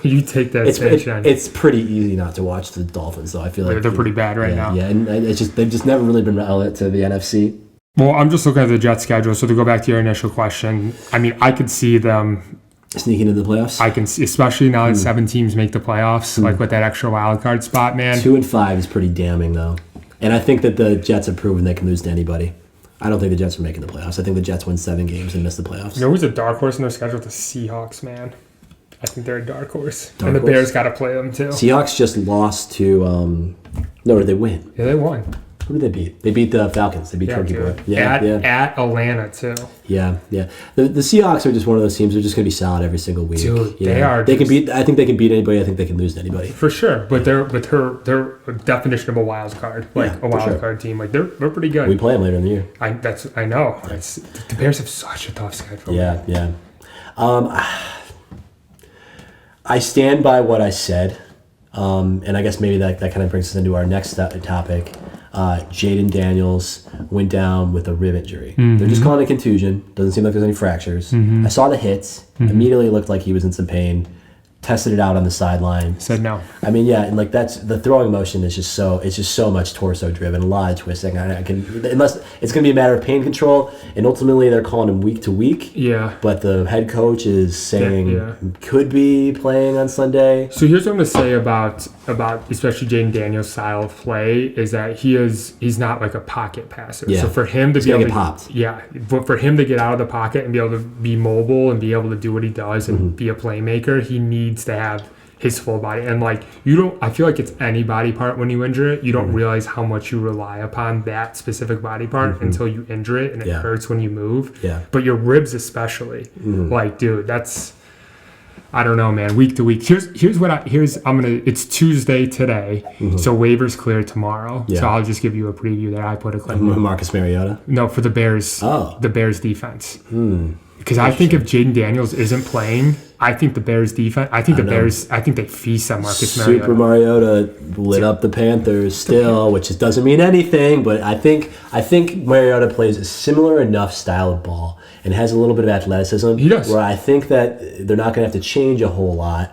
Speaker 2: You take that attention.
Speaker 1: It's pretty easy not to watch the Dolphins, though. I feel like
Speaker 2: they're pretty bad now.
Speaker 1: Yeah, and they've just never really been relevant to the NFC.
Speaker 2: Well, I'm just looking at the Jets schedule. So to go back to your initial question, I could see them
Speaker 1: sneaking into the playoffs.
Speaker 2: I can see, especially now that 7 teams make the playoffs, with that extra wild card spot, man.
Speaker 1: 2-5 is pretty damning, though, and I think that the Jets have proven they can lose to anybody. I don't think the Jets are making the playoffs. I think the Jets win 7 games and miss the playoffs.
Speaker 2: You know who's a dark horse in their schedule? The Seahawks, man. I think they're a dark horse. And the Bears got to play them, too.
Speaker 1: Seahawks just lost to no, did they win?
Speaker 2: Yeah, they won.
Speaker 1: Who did they beat? They beat the Falcons. They beat Turkey Boy.
Speaker 2: At Atlanta, too.
Speaker 1: Yeah. The Seahawks are just one of those teams. They're just going to be solid every single week.
Speaker 2: Dude, they are.
Speaker 1: They can beat. I think they can beat anybody. I think they can lose to anybody.
Speaker 2: For sure. But they're a definition of a wild card. A wild card team. They're pretty good.
Speaker 1: We play them later in the year.
Speaker 2: I know. The Bears have such a tough schedule.
Speaker 1: Yeah. I stand by what I said. And I guess maybe that kind of brings us into our next topic. Jayden Daniels went down with a rib injury. Mm-hmm. They're just calling it a contusion. Doesn't seem like there's any fractures. Mm-hmm. I saw the hits. Mm-hmm. Immediately looked like he was in some pain. Tested it out on the sideline.
Speaker 2: Said no.
Speaker 1: I mean, yeah, and that's the throwing motion is just so much torso driven, a lot of twisting. Unless it's going to be a matter of pain control, and ultimately they're calling him week to week.
Speaker 2: Yeah.
Speaker 1: But the head coach is saying could be playing on Sunday.
Speaker 2: So here's what I'm going to say about especially Jayden Daniels' style of play is that he's not like a pocket passer.
Speaker 1: Yeah.
Speaker 2: So for him to
Speaker 1: be able to get popped.
Speaker 2: Yeah. But for him to get out of the pocket and be able to be mobile and be able to do what he does and be a playmaker, he needs to have his full body. And I feel like it's any body part when you injure it. You don't realize how much you rely upon that specific body part until you injure it and it hurts when you move.
Speaker 1: Yeah.
Speaker 2: But your ribs especially. Dude, that's I don't know, man. Week to week. It's Tuesday today, so waivers clear tomorrow. Yeah. So I'll just give you a preview there. I put a clip.
Speaker 1: Marcus Mariota?
Speaker 2: No, for the Bears. Oh. The Bears defense. Because I think if Jayden Daniels isn't playing, I think the Bears defense. I think the Bears. I think they feast on Marcus Mariota.
Speaker 1: Super Mariota lit up the Panthers still, which just doesn't mean anything. But I think Mariota plays a similar enough style of ball and has a little bit of athleticism.
Speaker 2: He does.
Speaker 1: Where I think that they're not going to have to change a whole lot.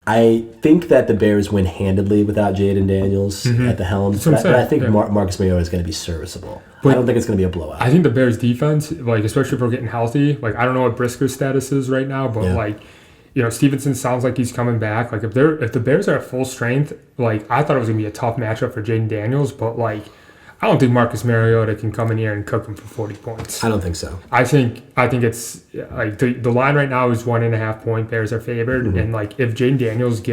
Speaker 1: I think that the Bears win handedly without Jayden Daniels at the helm, but I think Marcus Mariota is going to be serviceable. But I don't think it's going to be a blowout.
Speaker 2: I think the Bears defense, like especially if we're getting healthy, like I don't know what Brisker's status is right now, but like, you know, Stevenson sounds like he's coming back. Like if the Bears are at full strength, like I thought it was going to be a tough matchup for Jayden Daniels, but like I don't think Marcus Mariota can come in here and cook him for 40 points.
Speaker 1: I don't think so.
Speaker 2: I think it's like the line right now is 1.5 point. Bears are favored, and like if Jayden Daniels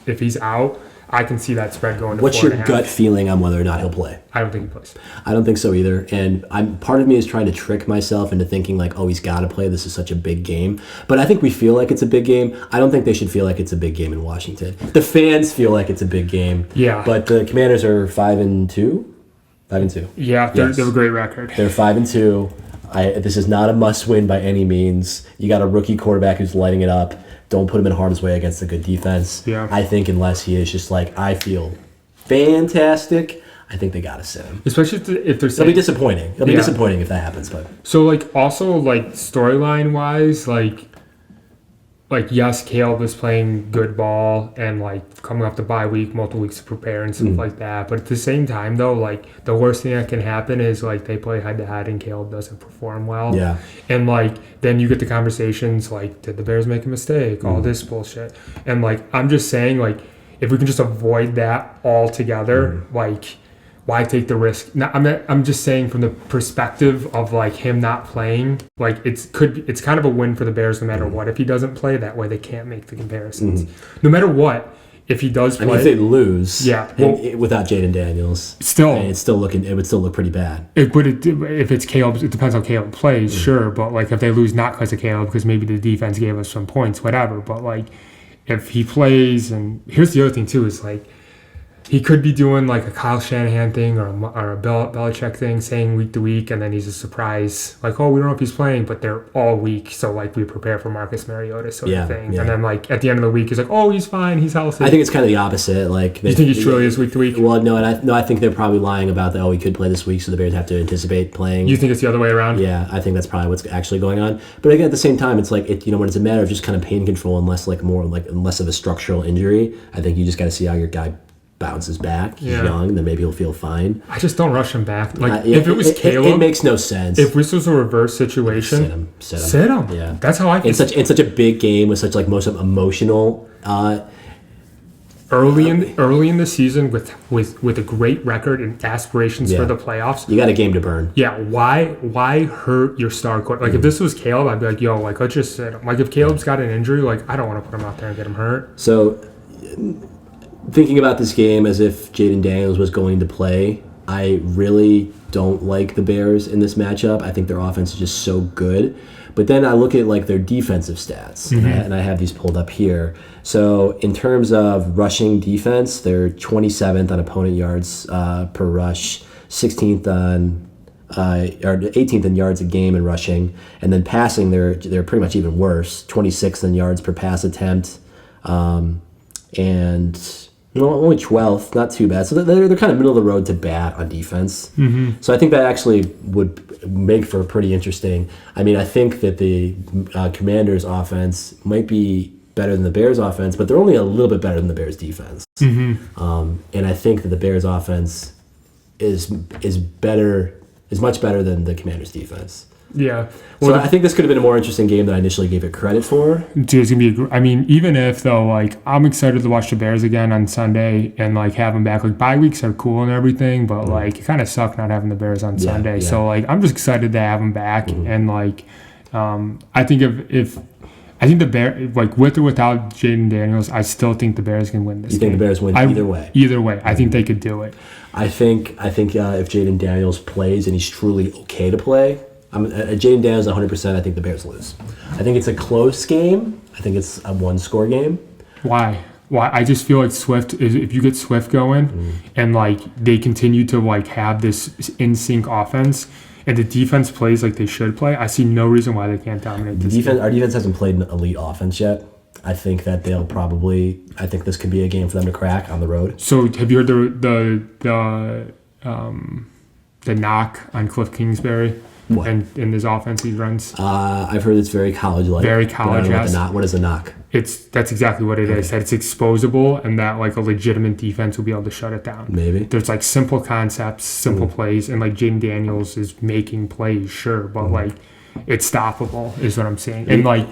Speaker 2: if he's out, I can see that spread going to 4.5.
Speaker 1: What's your gut feeling on whether or not he'll play?
Speaker 2: I don't think he plays.
Speaker 1: I don't think so either. And part of me is trying to trick myself into thinking like, oh, he's got to play. This is such a big game. But I think we feel like it's a big game. I don't think they should feel like it's a big game in Washington. The fans feel like it's a big game.
Speaker 2: Yeah.
Speaker 1: But the Commanders are 5-2. 5-2.
Speaker 2: Yeah, they have a great record.
Speaker 1: They're 5-2. This is not a must-win by any means. You got a rookie quarterback who's lighting it up. Don't put him in harm's way against a good defense.
Speaker 2: Yeah.
Speaker 1: I think unless he is just like, I feel fantastic, I think they got to sit him.
Speaker 2: Especially if they're saying...
Speaker 1: It'll be disappointing. It'll be disappointing if that happens. But
Speaker 2: so, like, also, like, storyline-wise, like, yes, Caleb is playing good ball and, like, coming off the bye week, multiple weeks to prepare and stuff like that. But at the same time, though, like, the worst thing that can happen is, like, they play head-to-head and Caleb doesn't perform well.
Speaker 1: Yeah.
Speaker 2: And, like, then you get the conversations, like, did the Bears make a mistake? All this bullshit. And, like, I'm just saying, like, if we can just avoid that altogether, like... Why take the risk? No, I'm just saying from the perspective of like him not playing, like it's kind of a win for the Bears no matter what. If he doesn't play, that way they can't make the comparisons. No matter what, if he does play,
Speaker 1: I mean, if they lose,
Speaker 2: well,
Speaker 1: without Jayden Daniels, it would still look pretty bad.
Speaker 2: If it's Caleb, it depends how Caleb plays, sure. But like if they lose not because of Caleb, because maybe the defense gave us some points, whatever. But like if he plays, and here's the other thing too is like. He could be doing like a Kyle Shanahan thing or a Belichick thing, saying week to week, and then he's a surprise. Like, oh, we don't know if he's playing, but they're all week, so like we prepare for Marcus Mariota sort of thing. Yeah. And then like at the end of the week, he's like, oh, he's fine, he's healthy.
Speaker 1: I think it's kind of the opposite. Like,
Speaker 2: you think he truly is week to week?
Speaker 1: Well, no, I think they're probably lying about that. Oh, he could play this week, so the Bears have to anticipate playing.
Speaker 2: You think it's the other way around?
Speaker 1: Yeah, I think that's probably what's actually going on. But again, at the same time, it's like when it's a matter of just kind of pain control, unless of a structural injury. I think you just got to see how your guy bounces back. He's young, then maybe he'll feel fine.
Speaker 2: I just don't rush him back. Like if it was Caleb,
Speaker 1: it makes no sense.
Speaker 2: If this was a reverse situation, sit him.
Speaker 1: Yeah,
Speaker 2: that's how I feel.
Speaker 1: In such a big game with such like most emotional.
Speaker 2: Early in the season with a great record and aspirations for the playoffs,
Speaker 1: you got a game to burn.
Speaker 2: Yeah, why hurt your star quarterback? Like if this was Caleb, I'd be like, yo, like let's just sit him. Like if Caleb's got an injury, like I don't want to put him out there and get him hurt.
Speaker 1: So. Thinking about this game as if Jayden Daniels was going to play, I really don't like the Bears in this matchup. I think their offense is just so good. But then I look at like their defensive stats, and I have these pulled up here. So in terms of rushing defense, they're 27th on opponent yards per rush, 16th on or 18th in yards a game in rushing, and then passing they're pretty much even worse, 26th in yards per pass attempt, and only 12th, not too bad. So they're kind of middle of the road to bat on defense. So I think that actually would make for a pretty interesting. I mean, I think that the Commanders' offense might be better than the Bears' offense, but they're only a little bit better than the Bears' defense. And I think that the Bears' offense is much better than the Commanders' defense.
Speaker 2: Yeah.
Speaker 1: Well, so I think this could have been a more interesting game than I initially gave it credit for.
Speaker 2: Dude, it's gonna be. I mean, even if though, like, I'm excited to watch the Bears again on Sunday and like have them back. Like, bye weeks are cool and everything, but like, it kind of sucked not having the Bears on Sunday. Yeah. So like, I'm just excited to have them back. And like, I think I think the Bears, like with or without Jayden Daniels, I still think the Bears can win this game.
Speaker 1: You think the Bears win either way?
Speaker 2: Either way. I think they could do it.
Speaker 1: I think if Jayden Daniels plays and he's truly okay to play, Jayden Daniels 100%, I think the Bears lose. I think it's a close game. I think it's a one-score game.
Speaker 2: Why? I just feel like Swift, if you get Swift going and like they continue to like have this in-sync offense and the defense plays like they should play, I see no reason why they can't dominate this game.
Speaker 1: Our defense hasn't played an elite offense yet. I think that I think this could be a game for them to crack on the road.
Speaker 2: So have you heard the knock on Cliff Kingsbury and in his offense he runs?
Speaker 1: I've heard it's very college-like.
Speaker 2: Very college.
Speaker 1: What is the knock?
Speaker 2: That's exactly what it is. That it's exposable and that like a legitimate defense will be able to shut it down.
Speaker 1: Maybe
Speaker 2: there's like simple concepts, simple plays, and like Jayden Daniels is making plays, sure, but like it's stoppable is what I'm saying. And like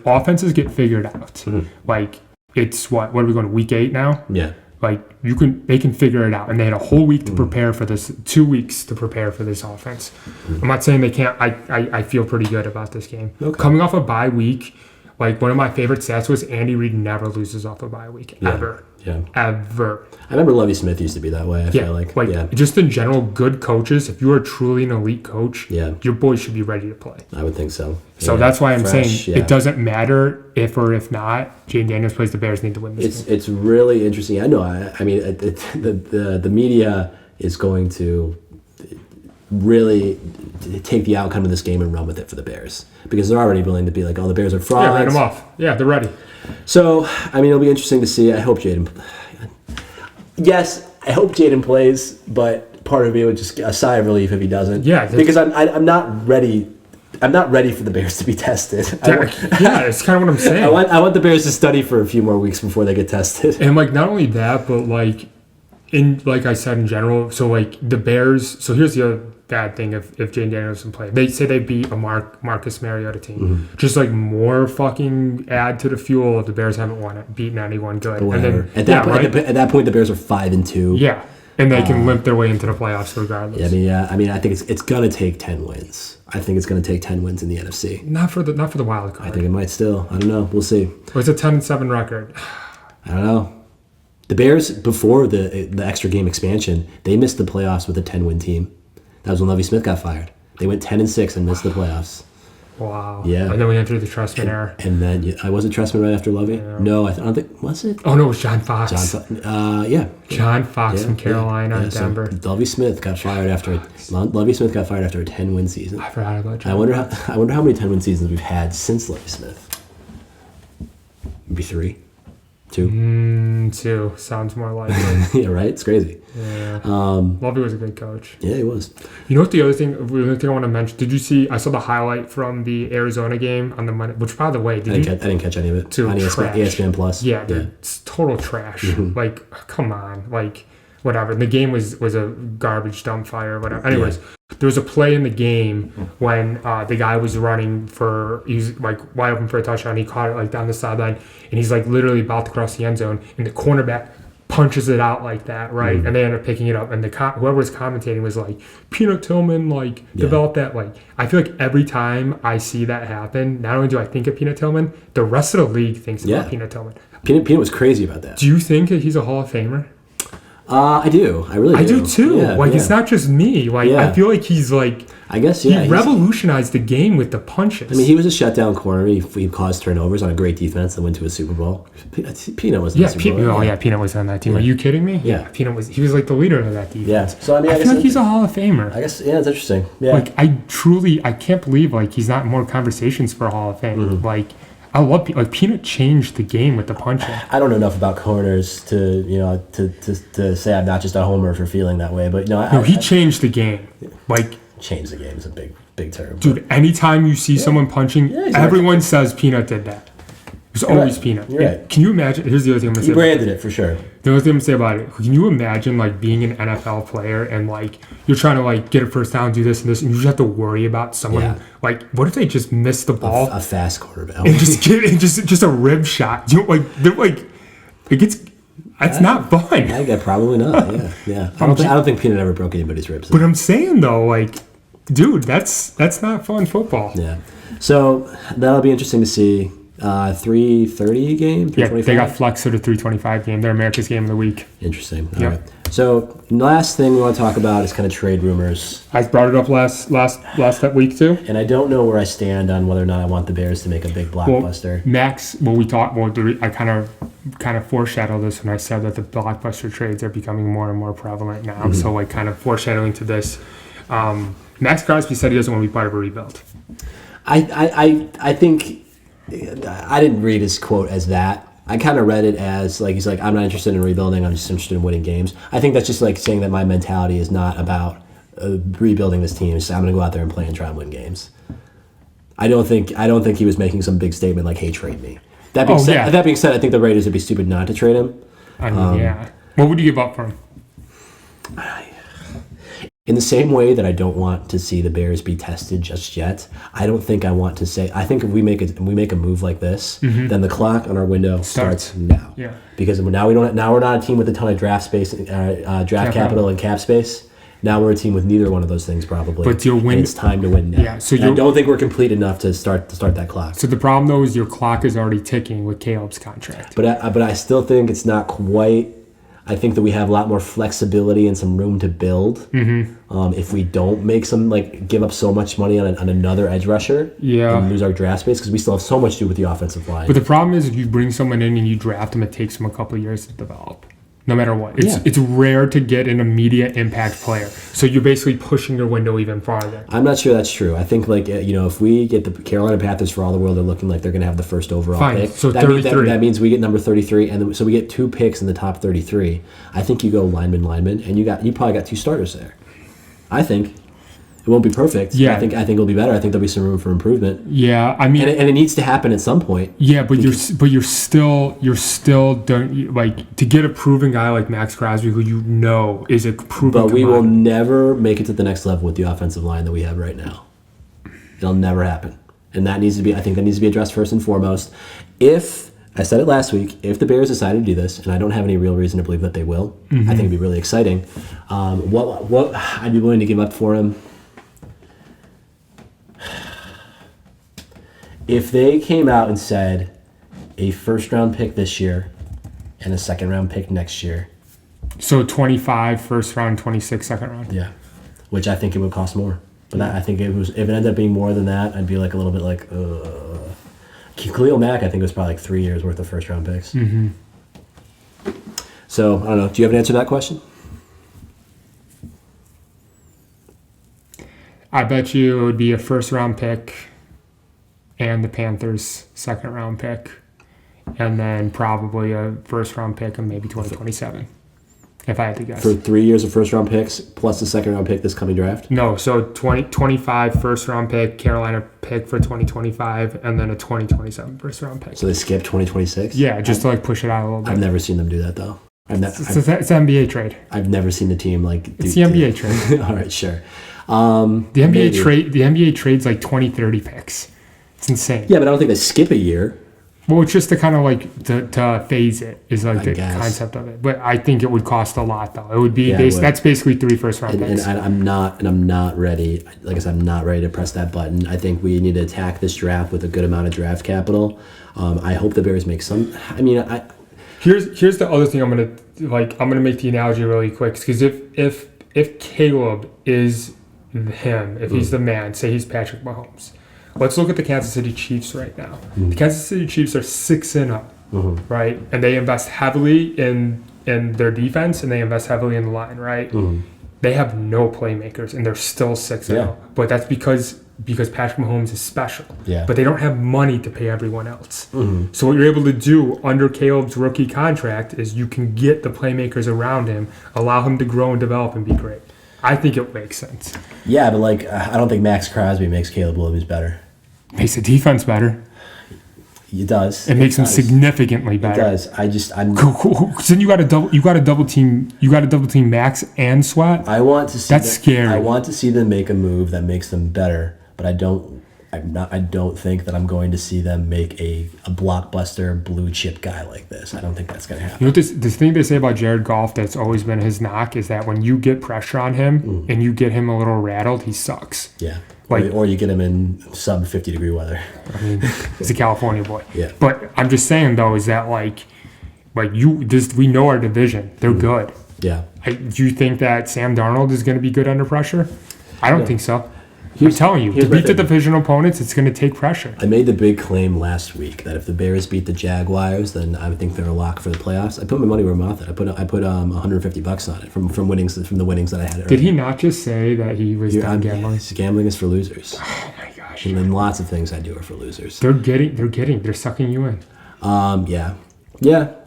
Speaker 2: offenses get figured out. Like it's what are we going to week 8 now?
Speaker 1: Yeah.
Speaker 2: Like they can figure it out, and they had a whole week to prepare for this, 2 weeks to prepare for this offense. I'm not saying they can't. I feel pretty good about this game.
Speaker 1: Okay.
Speaker 2: Coming off a bye week, like one of my favorite stats was Andy Reid never loses off a bye week ever.
Speaker 1: Yeah.
Speaker 2: Ever.
Speaker 1: I remember Lovie Smith used to be that way. I feel like
Speaker 2: just in general, good coaches. If you are truly an elite coach, your boys should be ready to play.
Speaker 1: I would think so.
Speaker 2: So that's why I'm saying it doesn't matter if or if not Jayden Daniels plays. The Bears need to win this game.
Speaker 1: It's really interesting. I know. I mean, the media is going to really take the outcome of this game and run with it for the Bears because they're already willing to be like, oh, the Bears are frauds.
Speaker 2: Yeah, write them off. Yeah, they're ready.
Speaker 1: So, I mean, it'll be interesting to see. I hope Jayden plays, but part of me would just a sigh of relief if he doesn't.
Speaker 2: Yeah,
Speaker 1: because I'm not ready. I'm not ready for the Bears to be tested.
Speaker 2: It's kind of what I'm saying.
Speaker 1: I want the Bears to study for a few more weeks before they get tested.
Speaker 2: And like not only that, but like I said in general. So like the Bears. So here's the other bad thing if Jayden Daniels doesn't play. They say they beat a Marcus Mariota team. Just like more fucking add to the fuel of the Bears haven't beaten anyone good. And then,
Speaker 1: at that point, the Bears are 5-2.
Speaker 2: Yeah, and they can limp their way into the playoffs regardless.
Speaker 1: I mean, I think it's gonna take 10 wins. I think it's gonna take 10 wins in the NFC.
Speaker 2: Not for the wild card.
Speaker 1: I think it might still. I don't know. We'll see.
Speaker 2: It's a 10-7 record.
Speaker 1: I don't know. The Bears before the extra game expansion, they missed the playoffs with a 10-win team. That was when Lovie Smith got fired. They went 10-6 and missed the playoffs.
Speaker 2: Wow.
Speaker 1: Yeah.
Speaker 2: And then we entered the Trustman era.
Speaker 1: And then I wasn't Trustman right after Lovie. Yeah. No, I don't think was it.
Speaker 2: Oh no, it was John Fox. John Fox from Carolina, Denver.
Speaker 1: So Lovie Smith got fired after a 10-win season.
Speaker 2: I forgot about John.
Speaker 1: I wonder how many 10-win seasons we've had since Lovie Smith. Maybe 3. 2?
Speaker 2: 2 sounds more likely.
Speaker 1: Yeah, right. It's crazy.
Speaker 2: Yeah. Lovie was a good coach.
Speaker 1: Yeah, he was.
Speaker 2: You know what? The other thing I want to mention. Did you see? I saw the highlight from the Arizona game on the Monday. Which, by the way, I
Speaker 1: didn't catch any of it. On ESPN Plus.
Speaker 2: Yeah, dude, it's total trash. Like, come on, like whatever. The game was a garbage dump fire, whatever. Anyways. Yeah. There was a play in the game when the guy was running he was like wide open for a touchdown. He caught it like down the sideline, and he's like literally about to cross the end zone, and the cornerback punches it out like that, right? And they end up picking it up, and whoever was commentating was like, Peanut Tillman developed that. Like, I feel like every time I see that happen, not only do I think of Peanut Tillman, the rest of the league thinks about Peanut Tillman.
Speaker 1: Peanut was crazy about that.
Speaker 2: Do you think that he's a Hall of Famer?
Speaker 1: I do. I really do.
Speaker 2: I do too. It's not just me. I feel like he's like.
Speaker 1: I guess
Speaker 2: he revolutionized the game with the punches.
Speaker 1: I mean, he was a shutdown corner. He caused turnovers on a great defense that went to a Super Bowl. Peanut was in the Super Bowl. Peanut
Speaker 2: was on that team. Are you kidding me?
Speaker 1: Yeah,
Speaker 2: Peanut was. He was like the leader of that defense.
Speaker 1: Yeah. So I mean,
Speaker 2: I feel like he's a Hall of Famer.
Speaker 1: I guess it's interesting. Yeah.
Speaker 2: Like I can't believe he's not in more conversations for a Hall of Fame. I love Peanut changed the game with the punching.
Speaker 1: I don't know enough about corners to say I'm not just a homer for feeling that way, but
Speaker 2: he changed the game.
Speaker 1: Change the game is a big term.
Speaker 2: Dude, anytime you see someone punching, everyone says Peanut did that. It's always Peanut.
Speaker 1: You're right.
Speaker 2: Can you imagine? Here's the other thing I'm gonna say.
Speaker 1: He branded it for sure.
Speaker 2: The other thing I'm gonna say about it. Can you imagine being an NFL player and you're trying to get a first down, do this and this, and you just have to worry about someone what if they just miss the ball?
Speaker 1: A fast quarterback
Speaker 2: and just a rib shot. It's not fun.
Speaker 1: Probably not. Yeah. I don't think Peanut ever broke anybody's ribs.
Speaker 2: But I'm saying though, dude, that's not fun football.
Speaker 1: Yeah. So that'll be interesting to see. 3:30 game.
Speaker 2: Yeah, they got flexed to the 3:25 game. They're America's game of the week.
Speaker 1: Interesting. All right. So last thing we want to talk about is kind of trade rumors.
Speaker 2: I brought it up last that week too.
Speaker 1: And I don't know where I stand on whether or not I want the Bears to make a big blockbuster.
Speaker 2: I kind of foreshadowed this when I said that the blockbuster trades are becoming more and more prevalent now. So kind of foreshadowing to this. Max Crosby said he doesn't want to be part of a rebuild.
Speaker 1: I think I didn't read his quote as that. I kind of read it as like he's like, I'm not interested in rebuilding. I'm just interested in winning games. I think that's just like saying that my mentality is not about rebuilding this team. It's just, I'm going to go out there and play and try and win games. I don't think he was making some big statement like, "Hey, trade me." That being said, I think the Raiders would be stupid not to trade him.
Speaker 2: I mean, yeah. What would you give up for him?
Speaker 1: In the same way that I don't want to see the Bears be tested just yet, I don't think I want to say. I think if we make a move like this, then the clock on our window starts now.
Speaker 2: Yeah.
Speaker 1: Because now we're not a team with a ton of draft space, draft capital, and cap space. Now we're a team with neither one of those things probably.
Speaker 2: But your win.
Speaker 1: And it's time to win now.
Speaker 2: Yeah. So
Speaker 1: I don't think we're complete enough to start that clock.
Speaker 2: So the problem though is your clock is already ticking with Caleb's contract.
Speaker 1: But I still think it's not quite. I think that we have a lot more flexibility and some room to build. If we don't make give up so much money on another edge rusher, and lose our draft space, because we still have so much to do with the offensive line.
Speaker 2: But the problem is, if you bring someone in and you draft them, it takes them a couple of years to develop. No matter what, it's rare to get an immediate impact player. So you're basically pushing your window even farther.
Speaker 1: I'm not sure that's true. I think if we get the Carolina Panthers, for all the world, they're looking like they're going to have the first overall pick.
Speaker 2: So 33.
Speaker 1: That means we get number 33, and so we get 2 picks in the top 33. I think you go lineman, and you probably got 2 starters there. I think. It won't be perfect.
Speaker 2: Yeah.
Speaker 1: I think it'll be better. I think there'll be some room for improvement.
Speaker 2: Yeah, I mean,
Speaker 1: and it needs to happen at some point.
Speaker 2: Yeah, but you're still don't like to get a proven guy like Max Crosby, who is a proven.
Speaker 1: But we will never make it to the next level with the offensive line that we have right now. It'll never happen, and that needs to be. I think that needs to be addressed first and foremost. If I said it last week, if the Bears decide to do this, and I don't have any real reason to believe that they will, I think it'd be really exciting. What I'd be willing to give up for him. If they came out and said a first-round pick this year and a second-round pick next year.
Speaker 2: So 25 first round, 26 second round.
Speaker 1: Yeah, which I think it would cost more. But I think if it ended up being more than that, I'd be like a little bit like, Khalil Mack, I think it was probably like 3 years worth of first-round picks. So, I don't know. Do you have an answer to that question?
Speaker 2: I bet you it would be a first-round pick and the Panthers' second-round pick, and then probably a first-round pick and maybe 2027, if I had to guess.
Speaker 1: For 3 years of first-round picks plus the second-round pick this coming draft?
Speaker 2: No, so 2025 first-round pick, Carolina pick for 2025, and then a 2027 first-round pick.
Speaker 1: So they skipped 2026?
Speaker 2: Yeah, just to push it out a little bit.
Speaker 1: I've never seen them do that, though.
Speaker 2: It's an NBA trade.
Speaker 1: I've never seen the team
Speaker 2: It's the NBA trade.
Speaker 1: All right, sure.
Speaker 2: The NBA trades like 20, 30 picks. It's insane.
Speaker 1: Yeah, but I don't think they skip a year.
Speaker 2: Well, it's just to kind of to phase it is like the concept of it. But I think it would cost a lot though. It would be that's basically 3 first round picks.
Speaker 1: And I'm not ready. Like I said, I'm not ready to press that button. I think we need to attack this draft with a good amount of draft capital. I hope the Bears make some. I mean,
Speaker 2: here's the other thing I'm gonna make the analogy really quick, because if Caleb is him, if he's the man, say he's Patrick Mahomes. Let's look at the Kansas City Chiefs right now. The Kansas City Chiefs are 6-0, right? And they invest heavily in their defense, and they invest heavily in the line, right? They have no playmakers, and they're still 6-0.
Speaker 1: Yeah.
Speaker 2: But that's because Patrick Mahomes is special.
Speaker 1: Yeah.
Speaker 2: But they don't have money to pay everyone else. So what you're able to do under Caleb's rookie contract is you can get the playmakers around him, allow him to grow and develop and be great. I think it makes sense.
Speaker 1: Yeah, but I don't think Max Crosby makes Caleb Williams better.
Speaker 2: Makes the defense better.
Speaker 1: It does.
Speaker 2: It makes him significantly better.
Speaker 1: It does.
Speaker 2: Then you got to double team Max and Sweat.
Speaker 1: I want to see.
Speaker 2: That's scary.
Speaker 1: I want to see them make a move that makes them better, but I don't think that I'm going to see them make a blockbuster blue chip guy like this. I don't think that's going to happen.
Speaker 2: You know, this thing they say about Jared Goff that's always been his knock is that when you get pressure on him and you get him a little rattled, he sucks.
Speaker 1: Yeah. Or you get him in sub 50-degree weather.
Speaker 2: I mean, he's a California boy.
Speaker 1: Yeah.
Speaker 2: But I'm just saying though, is that we know our division. They're good.
Speaker 1: Yeah.
Speaker 2: Do you think that Sam Darnold is going to be good under pressure? I don't think so. I'm telling you, to beat the division opponents, it's going to take pressure.
Speaker 1: I made the big claim last week that if the Bears beat the Jaguars, then I would think they're a lock for the playoffs. I put my money where my mouth at. I put $150 on it from the winnings that I had.
Speaker 2: Did he not just say that he was done gambling?
Speaker 1: Gambling is for losers.
Speaker 2: Oh my gosh! question.
Speaker 1: And then lots of things I do are for losers.
Speaker 2: They're sucking you in.
Speaker 1: Yeah.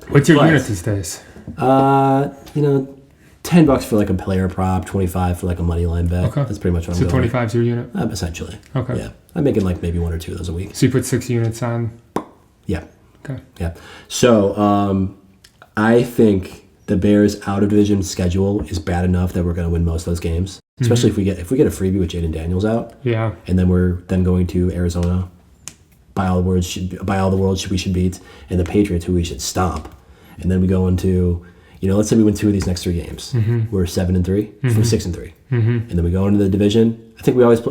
Speaker 2: What's your unit these days?
Speaker 1: $10 for like a player prop, 25 for like a money line bet. Okay. That's pretty much what I'm going.
Speaker 2: So 25 is your unit?
Speaker 1: Essentially.
Speaker 2: Okay.
Speaker 1: Yeah. I'm making like maybe 1 or 2 of those a week.
Speaker 2: So you put 6 units on?
Speaker 1: Yeah.
Speaker 2: Okay.
Speaker 1: Yeah. So I think the Bears out of division schedule is bad enough that we're going to win most of those games, especially if we get a freebie with Jayden Daniels out.
Speaker 2: Yeah.
Speaker 1: And then we're going to Arizona. By all the world we should beat, and the Patriots, who we should stomp. And then we go into, let's say we win 2 of these next 3 games. We're 7-3, we're 6-3, and then we go into the division. I think we always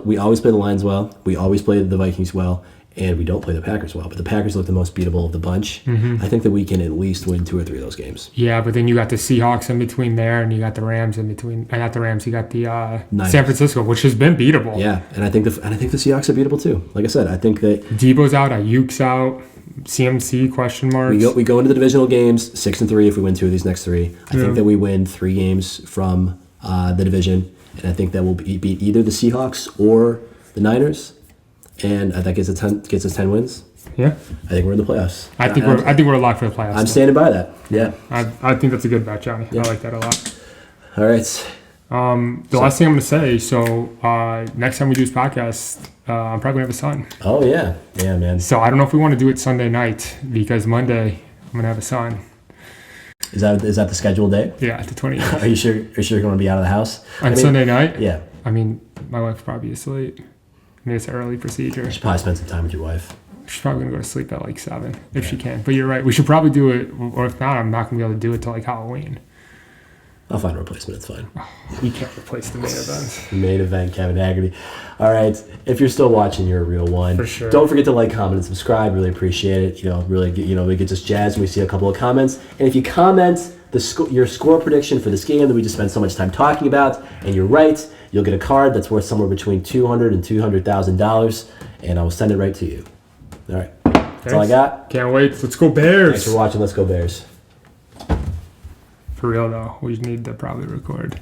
Speaker 1: play the Lions well. We always play the Vikings well, and we don't play the Packers well. But the Packers look the most beatable of the bunch. I think that we can at least win 2 or 3 of those games.
Speaker 2: Yeah, but then you got the Seahawks in between there, and you got the Rams in between. Not the Rams. You got the San Francisco, which has been beatable.
Speaker 1: Yeah, and I think the Seahawks are beatable too. Like I said, I think that
Speaker 2: Debo's out, Ayuk's out, CMC question marks.
Speaker 1: We go into the divisional games 6-3 if we win 2 of these next 3. I think that we win 3 games from the division, and I think that we'll beat either the Seahawks or the Niners. And that gets us 10 wins.
Speaker 2: Yeah,
Speaker 1: I think we're in the playoffs.
Speaker 2: I think we're locked for the playoffs.
Speaker 1: I'm standing by that. Yeah,
Speaker 2: I think that's a good bet, Johnny. Yeah. I like that a lot.
Speaker 1: All right.
Speaker 2: The last thing I'm going to say. So next time we do this podcast, I'm probably gonna have a son.
Speaker 1: Oh yeah, man.
Speaker 2: So I don't know if we want to do it Sunday night because Monday I'm gonna have a son.
Speaker 1: Is that the scheduled day?
Speaker 2: Yeah, the 20th.
Speaker 1: Are you sure you're going to be out of the house
Speaker 2: on Sunday night?
Speaker 1: Yeah.
Speaker 2: I mean, my wife will probably be asleep. I mean, it's an early procedure.
Speaker 1: You should probably spend some time with your wife.
Speaker 2: She's probably going to go to sleep at like 7 if she can. But you're right. We should probably do it. Or if not, I'm not going to be able to do it till like Halloween.
Speaker 1: I'll find a replacement. It's fine.
Speaker 2: You can't replace the main event.
Speaker 1: Main event, Kevin Haggerty. All right. If you're still watching, you're a real one.
Speaker 2: For sure.
Speaker 1: Don't forget to like, comment, and subscribe. Really appreciate it. We get just jazzed when we see a couple of comments. And if you comment your score prediction for this game that we just spent so much time talking about, and you're right, you'll get a card that's worth somewhere between $200,000 and $200,000, and I will send it right to you. All right. That's all I got.
Speaker 2: Can't wait. Let's go Bears.
Speaker 1: Thanks for watching. Let's go Bears.
Speaker 2: For real, though, we need to probably record.